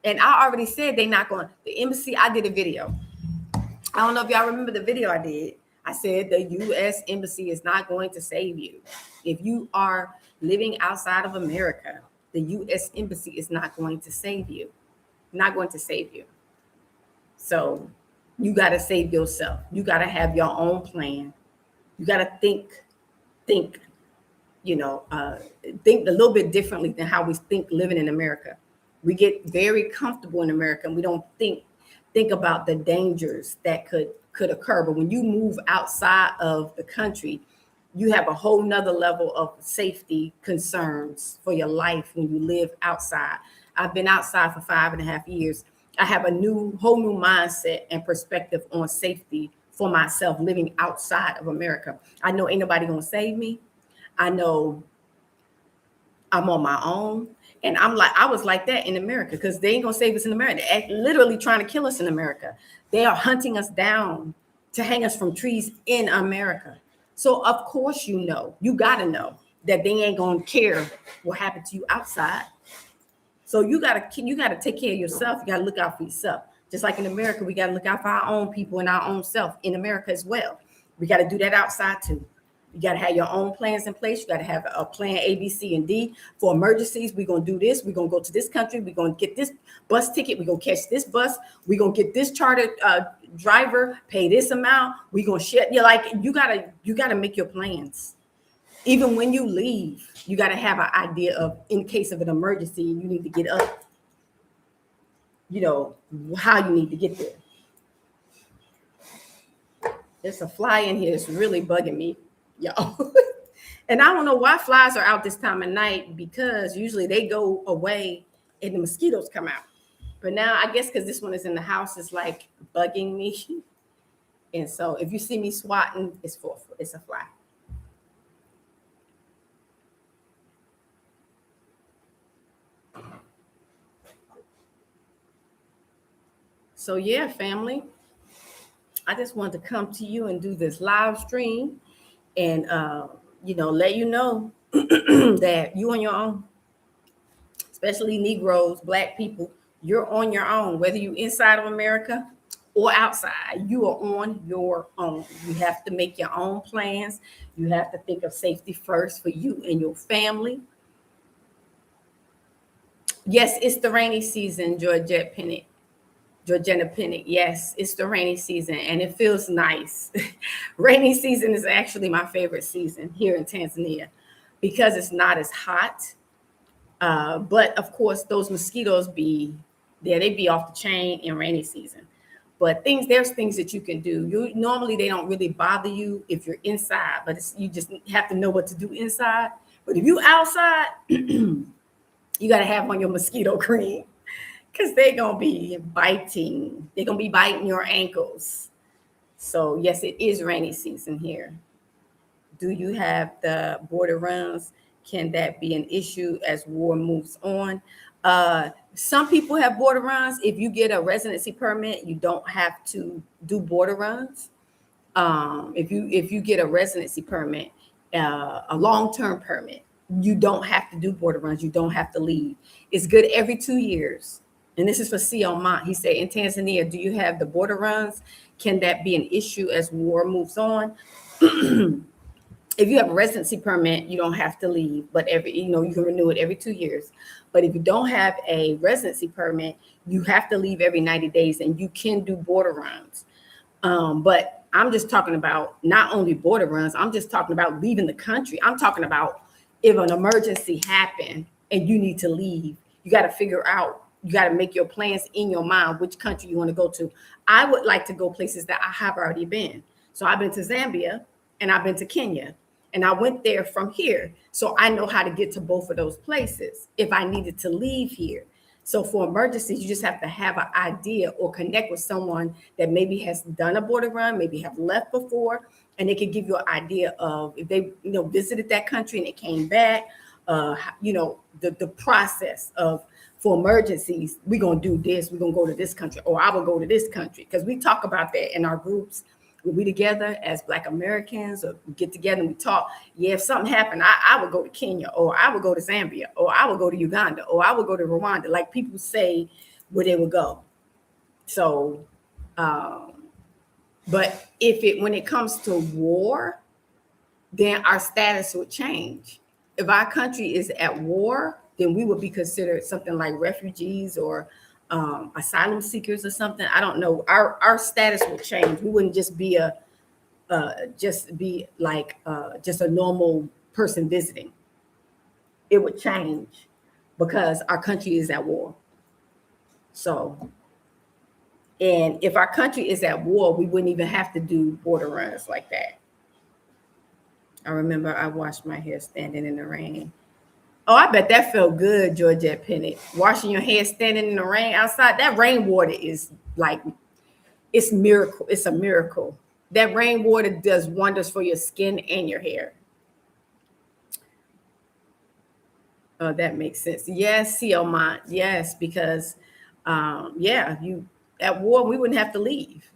And I already said they're not going. The embassy, I did a video. I don't know if y'all remember the video I did. I said the U.S. Embassy is not going to save you. If you are living outside of America, the U.S. Embassy is not going to save you. Not going to save you. So you got to save yourself. You got to have your own plan. You got to think, think a little bit differently than how we think living in America. We get very comfortable in America and we don't think about the dangers that could occur. But when you move outside of the country, you have a whole nother level of safety concerns for your life when you live outside. I've been outside for 5.5 years. I have a whole new mindset and perspective on safety for myself living outside of America. I know ain't nobody gonna save me. I know I'm on my own. And I was like that in America because they ain't gonna save us in America. They're literally trying to kill us in America. They are hunting us down to hang us from trees in America. So of course, you gotta know that they ain't gonna care what happened to you outside. So you gotta take care of yourself. You gotta look out for yourself. Just like in America, we gotta look out for our own people and our own self in America as well. We gotta do that outside too. You got to have your own plans in place. You got to have a plan A, B, C, and D for emergencies. We're going to do this. We're going to go to this country. We're going to get this bus ticket. We're going to catch this bus. We're going to get this chartered driver, pay this amount. We're going to share. You got to make your plans. Even when you leave, you got to have an idea of, in case of an emergency, you need to get up, how you need to get there. There's a fly in here that's really bugging me. Y'all. And I don't know why flies are out this time of night, because usually they go away and the mosquitoes come out. But now I guess because this one is in the house, it's like bugging me. And so if you see me swatting, it's a fly. So yeah, family, I just wanted to come to you and do this live stream and let you know that you on your own, especially Negroes, Black people, you're on your own, whether you're inside of America or outside, you are on your own. You have to make your own plans. You have to think of safety first for you and your family. Yes, it's the rainy season, Georgina Pinnock. Yes, it's the rainy season and it feels nice. Rainy season is actually my favorite season here in Tanzania because it's not as hot. But of course, those mosquitoes they be off the chain in rainy season. But there's things that you can do. Normally they don't really bother you if you're inside, but you just have to know what to do inside. But if you outside, you got to have on your mosquito cream. Because they're going to be biting. They're going to be biting your ankles. So, yes, it is rainy season here. Do you have the border runs? Can that be an issue as war moves on? Some people have border runs. If you get a residency permit, you don't have to do border runs. If you get a residency permit, a long-term permit, you don't have to do border runs. You don't have to leave. It's good every 2 years. And this is for C.O. Mont. He said, in Tanzania, do you have the border runs? Can that be an issue as war moves on? If you have a residency permit, you don't have to leave, but you can renew it every 2 years. But if you don't have a residency permit, you have to leave every 90 days and you can do border runs. But I'm just talking about not only border runs, I'm just talking about leaving the country. I'm talking about if an emergency happened and you need to leave, you got to figure out, you got to make your plans in your mind, which country you want to go to. I would like to go places that I have already been. So I've been to Zambia and I've been to Kenya and I went there from here. So I know how to get to both of those places if I needed to leave here. So for emergencies, you just have to have an idea or connect with someone that maybe has done a border run, maybe have left before, and they could give you an idea of if they visited that country and they came back, the process of for emergencies. We're gonna do this, we're gonna go to this country, or I will go to this country, because we talk about that in our groups when we together as Black Americans, or we get together and we talk. Yeah, if something happened, I would go to Kenya, or I would go to Zambia, or I would go to Uganda, or I would go to Rwanda. Like, people say where they would go. So but when it comes to war, then our status would change. If our country is at war, then we would be considered something like refugees or asylum seekers or something. I don't know. Our status would change. We wouldn't just be just a normal person visiting. It would change because our country is at war. So, and if our country is at war, we wouldn't even have to do border runs like that. I remember I washed my hair standing in the rain. Oh, I bet that felt good, Georgette Pennant. Washing your hair standing in the rain outside. That rainwater is like, it's miracle. It's a miracle. That rainwater does wonders for your skin and your hair. Oh, that makes sense. Yes, Siomont. Yes, because at war, we wouldn't have to leave.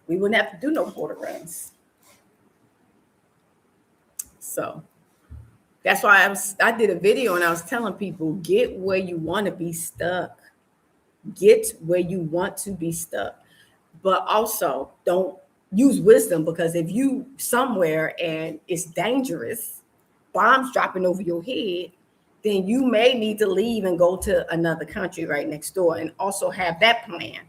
We wouldn't have to do no border runs. So that's why I did a video and I was telling people, get where you want to be stuck. Get where you want to be stuck. But also don't use wisdom, because if you somewhere and it's dangerous, bombs dropping over your head, then you may need to leave and go to another country right next door, and also have that plan.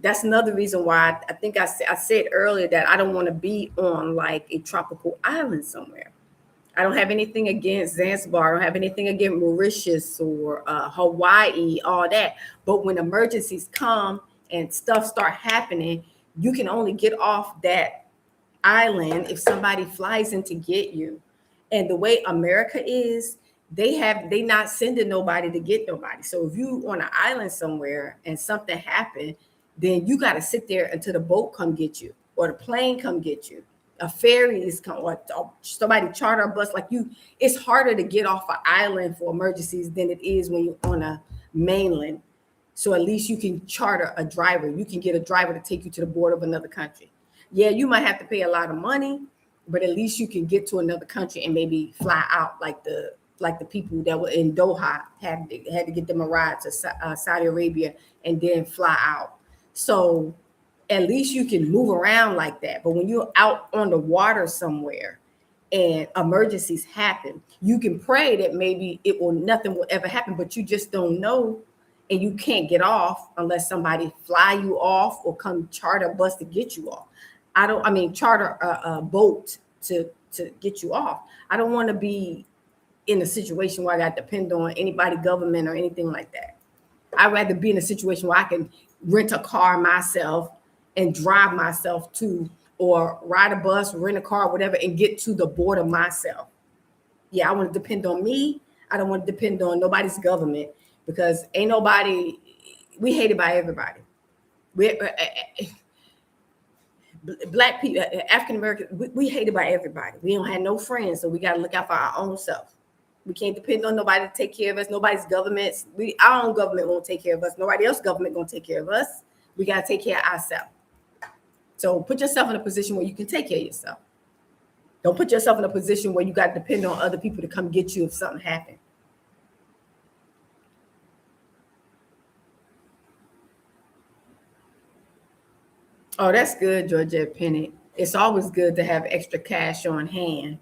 That's another reason why I think I said earlier that I don't want to be on like a tropical island somewhere. I don't have anything against Zanzibar. I don't have anything against Mauritius or Hawaii, all that. But when emergencies come and stuff start happening, you can only get off that island if somebody flies in to get you. And the way America is, they not sending nobody to get nobody. So if you on an island somewhere and something happened, then you got to sit there until the boat come get you, or the plane come get you. A ferry is come, or somebody charter a bus. It's harder to get off an island for emergencies than it is when you're on a mainland. So at least you can charter a driver. You can get a driver to take you to the border of another country. Yeah, you might have to pay a lot of money, but at least you can get to another country and maybe fly out like the people that were in Doha had to get them a ride to Saudi Arabia and then fly out. So at least you can move around like that. But when you're out on the water somewhere and emergencies happen, you can pray that maybe nothing will ever happen, but you just don't know, and you can't get off unless somebody fly you off or come charter a bus to get you off. Charter a boat to get you off. I don't want to be in a situation where I got to depend on anybody, government, or anything like that. I'd rather be in a situation where I can rent a car myself and drive myself to, or ride a bus, rent a car, whatever, and get to the border myself. Yeah, I want to depend on me. I don't want to depend on nobody's government, because ain't nobody, we hated by everybody. Black people, African American, we hated by everybody. We don't have no friends, so we got to look out for our own self. We can't depend on nobody to take care of us. Nobody's government. Our own government won't take care of us. Nobody else's government gonna take care of us. We gotta take care of ourselves. So put yourself in a position where you can take care of yourself. Don't put yourself in a position where you got to depend on other people to come get you if something happened. Oh, that's good, Georgette Pennant. It's always good to have extra cash on hand,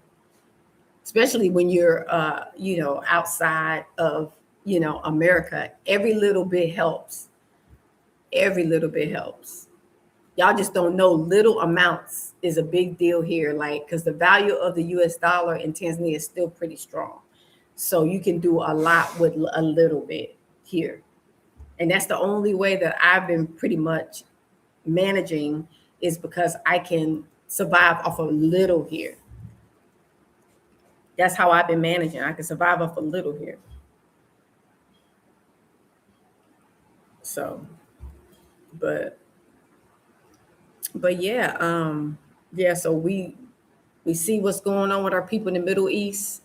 especially when you're, outside of, America. Every little bit helps. Every little bit helps. Y'all just don't know, little amounts is a big deal here, because the value of the US dollar in Tanzania is still pretty strong. So you can do a lot with a little bit here. And that's the only way that I've been pretty much managing, is because I can survive off a little here. That's how I've been managing. I can survive off a little here. So, but But yeah, so we see what's going on with our people in the Middle East.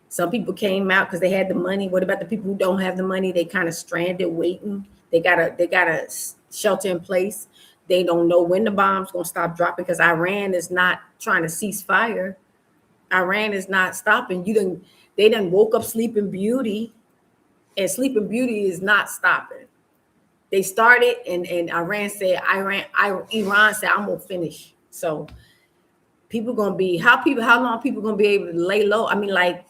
Some people came out because they had the money. What about the people who don't have the money? They kind of stranded waiting. They got a shelter in place. They don't know when the bomb's gonna stop dropping because Iran is not trying to cease fire. Iran is not stopping. They done woke up Sleeping Beauty, and Sleeping Beauty is not stopping. They started, and Iran said, I'm gonna finish. So people gonna be how long people gonna be able to lay low? I mean, like,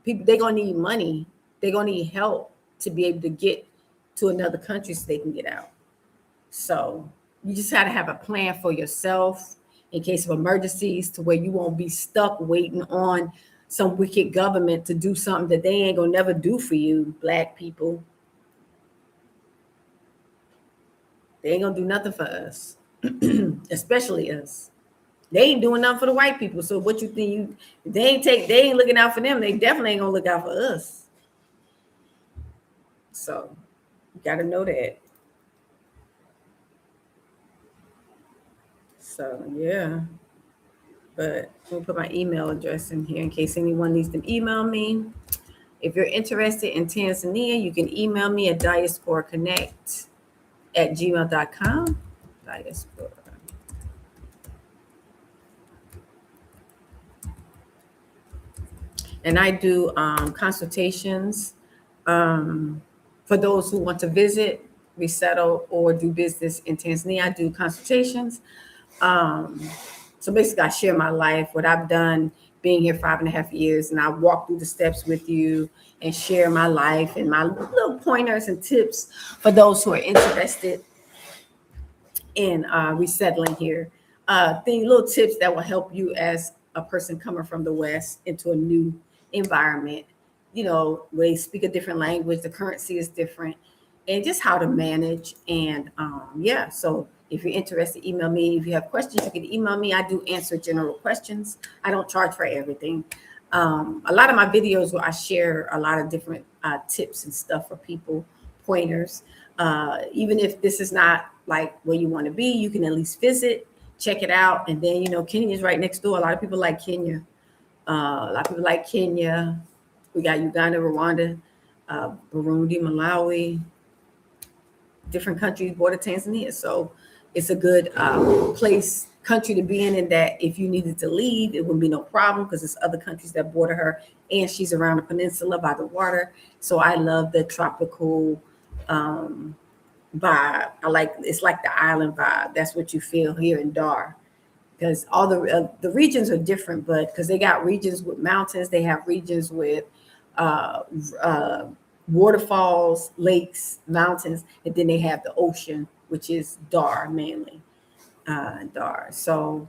people, they're gonna need money, they're gonna need help to be able to get to another country so they can get out. So you just got to have a plan for yourself in case of emergencies, to where you won't be stuck waiting on some wicked government to do something that they ain't gonna never do for you. Black people, they ain't gonna do nothing for us. Especially us. They ain't doing nothing for the white people. So what you think they ain't looking out for them, they definitely ain't gonna look out for us. So you gotta know that. So yeah. But we'll put my email address in here in case anyone needs to email me. If you're interested in Tanzania, you can email me at diasporaconnect@gmail.com. Diaspora. And I do consultations for those who want to visit, resettle, or do business in Tanzania. I do consultations. So basically, I share my life, what I've done being here 5.5 years, and I walk through the steps with you and share my life and my little pointers and tips for those who are interested in resettling here. Little tips that will help you as a person coming from the West into a new environment. You know, they speak a different language, the currency is different, and just how to manage. And yeah, so if you're interested, email me. If you have questions, you can email me. I do answer general questions. I don't charge for everything. A lot of my videos where I share a lot of different tips and stuff for people, pointers. Even if this is not like where you want to be, you can at least visit, check it out. And then, Kenya is right next door. A lot of people like Kenya. A lot of people like Kenya. We got Uganda, Rwanda, Burundi, Malawi, different countries border Tanzania. So it's a good country to be in, and that if you needed to leave, it wouldn't be no problem because there's other countries that border her, and she's around the peninsula by the water. So I love the tropical vibe. It's like the island vibe. That's what you feel here in Dar, because all the regions are different, but because they got regions with mountains, they have regions with uh, uh, waterfalls, lakes, mountains, and then they have the ocean, which is Dar mainly. Dar. So,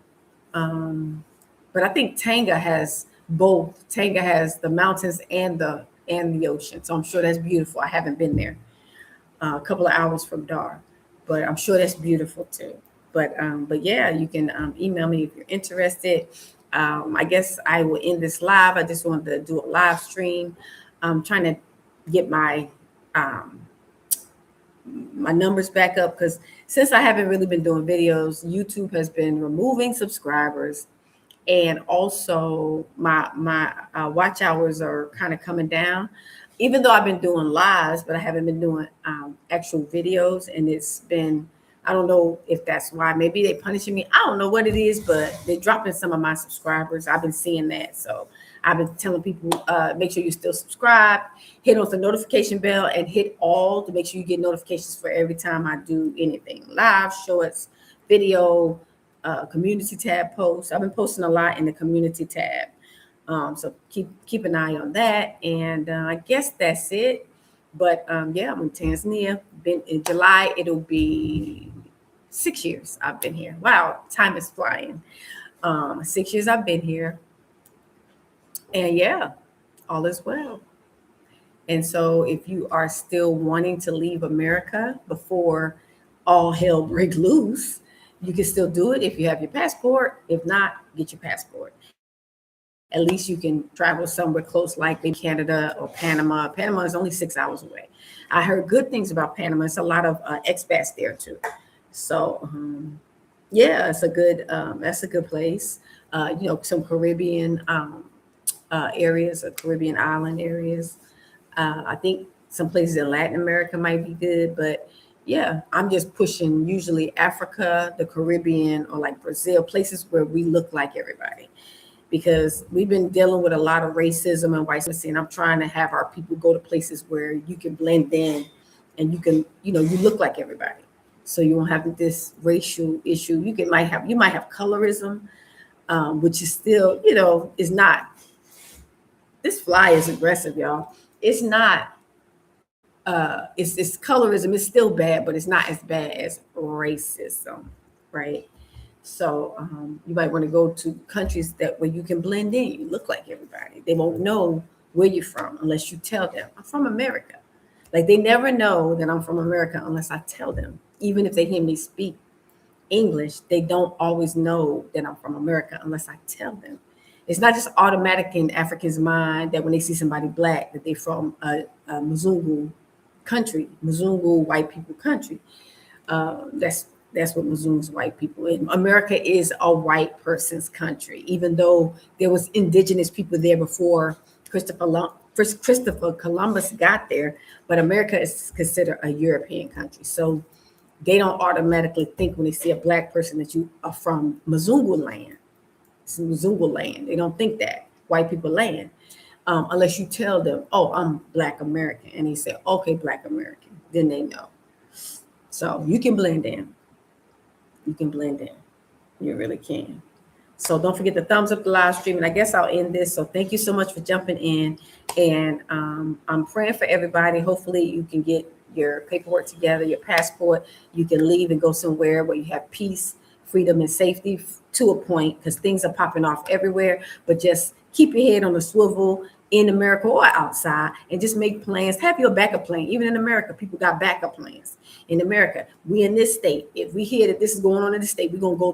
but I think Tanga has both. Tanga has the mountains and the ocean. So I'm sure that's beautiful. I haven't been there. A couple of hours from Dar, but I'm sure that's beautiful too. But yeah, you can email me if you're interested. I guess I will end this live. I just wanted to do a live stream. I'm trying to get um, my numbers back up, because since I haven't really been doing videos, YouTube has been removing subscribers, and also my watch hours are kind of coming down. Even though I've been doing lives, but I haven't been doing actual videos, and it's been, I don't know if that's why. Maybe they punishing me. I don't know what it is, but they're dropping some of my subscribers. I've been seeing that, so I've been telling people, make sure you still subscribe, hit on the notification bell, and hit all to make sure you get notifications for every time I do anything, live, shorts, video, community tab posts. I've been posting a lot in the community tab. So keep an eye on that. And I guess that's it. But yeah, I'm in Tanzania. Been in July, it'll be 6 years I've been here. Wow, time is flying. 6 years I've been here. And yeah, all is well. And so if you are still wanting to leave America before all hell break loose, you can still do it if you have your passport. If not, get your passport. At least you can travel somewhere close, like in Canada or Panama. Panama is only 6 hours away. I heard good things about Panama. It's a lot of expats there too. So Yeah, it's a good, that's a good place. Some Caribbean areas, or Caribbean island areas. I think some places in Latin America might be good, but yeah, I'm just pushing usually Africa, the Caribbean, or like Brazil, places where we look like everybody. Because we've been dealing with a lot of racism and white supremacy, and I'm trying to have our people go to places where you can blend in and you can, you look like everybody. So you won't have this racial issue. You might have colorism, which is still, is not, this fly is aggressive, y'all. It's not it's colorism is still bad, but it's not as bad as racism, right? So you might want to go to countries that where you can blend in. You look like everybody. They won't know where you're from unless you tell them, I'm from America. Like they never know that I'm from America unless I tell them. Even if they hear me speak English, they don't always know that I'm from America unless I tell them. It's not just automatic in Africans' mind that when they see somebody black that they're from a Mzungu country, Mzungu white people country. That's what Mzungu's white people. And America is a white person's country, even though there was indigenous people there before Christopher Columbus got there. But America is considered a European country, so they don't automatically think when they see a black person that you are from Mzungu land. It's Mzungu land. They don't think that white people land. Unless you tell them, oh, I'm Black American. And they say, okay, Black American. Then they know. So you can blend in. You can blend in. You really can. So don't forget to thumbs up the live stream. And I guess I'll end this. So thank you so much for jumping in. And I'm praying for everybody. Hopefully you can get your paperwork together, your passport. You can leave and go somewhere where you have peace, freedom, and safety to a point, because things are popping off everywhere. But just keep your head on a swivel in America or outside, and just make plans. Have your backup plan. Even in America, people got backup plans. In America, we in this state. If we hear that this is going on in the state, we're gonna go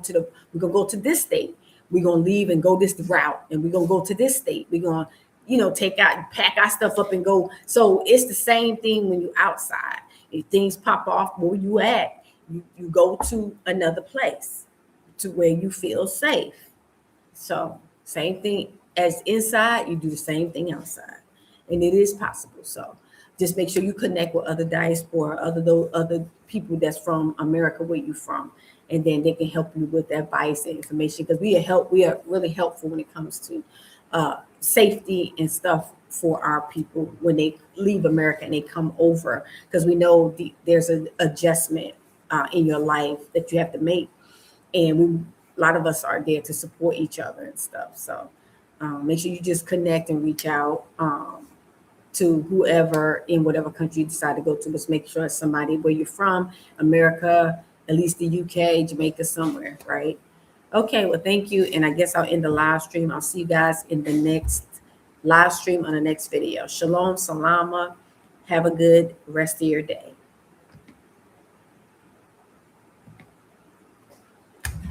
to this state. We're gonna leave and go this route, and we're gonna go to this state. We're gonna, pack our stuff up and go. So it's the same thing when you're outside. If things pop off where you at, you go to another place to where you feel safe. So same thing as inside, you do the same thing outside, and it is possible. So just make sure you connect with other diaspora, other people that's from America, where you from, and then they can help you with advice and information, because we are really helpful when it comes to safety and stuff for our people when they leave America and they come over, because we know there's an adjustment in your life that you have to make, and a lot of us are there to support each other and stuff. So make sure you just connect and reach out to whoever in whatever country you decide to go to. Just make sure it's somebody where you're from, America, at least the UK, Jamaica, somewhere, right? Okay, well, thank you. And I guess I'll end the live stream. I'll see you guys in the next live stream on the next video. Shalom, salama. Have a good rest of your day.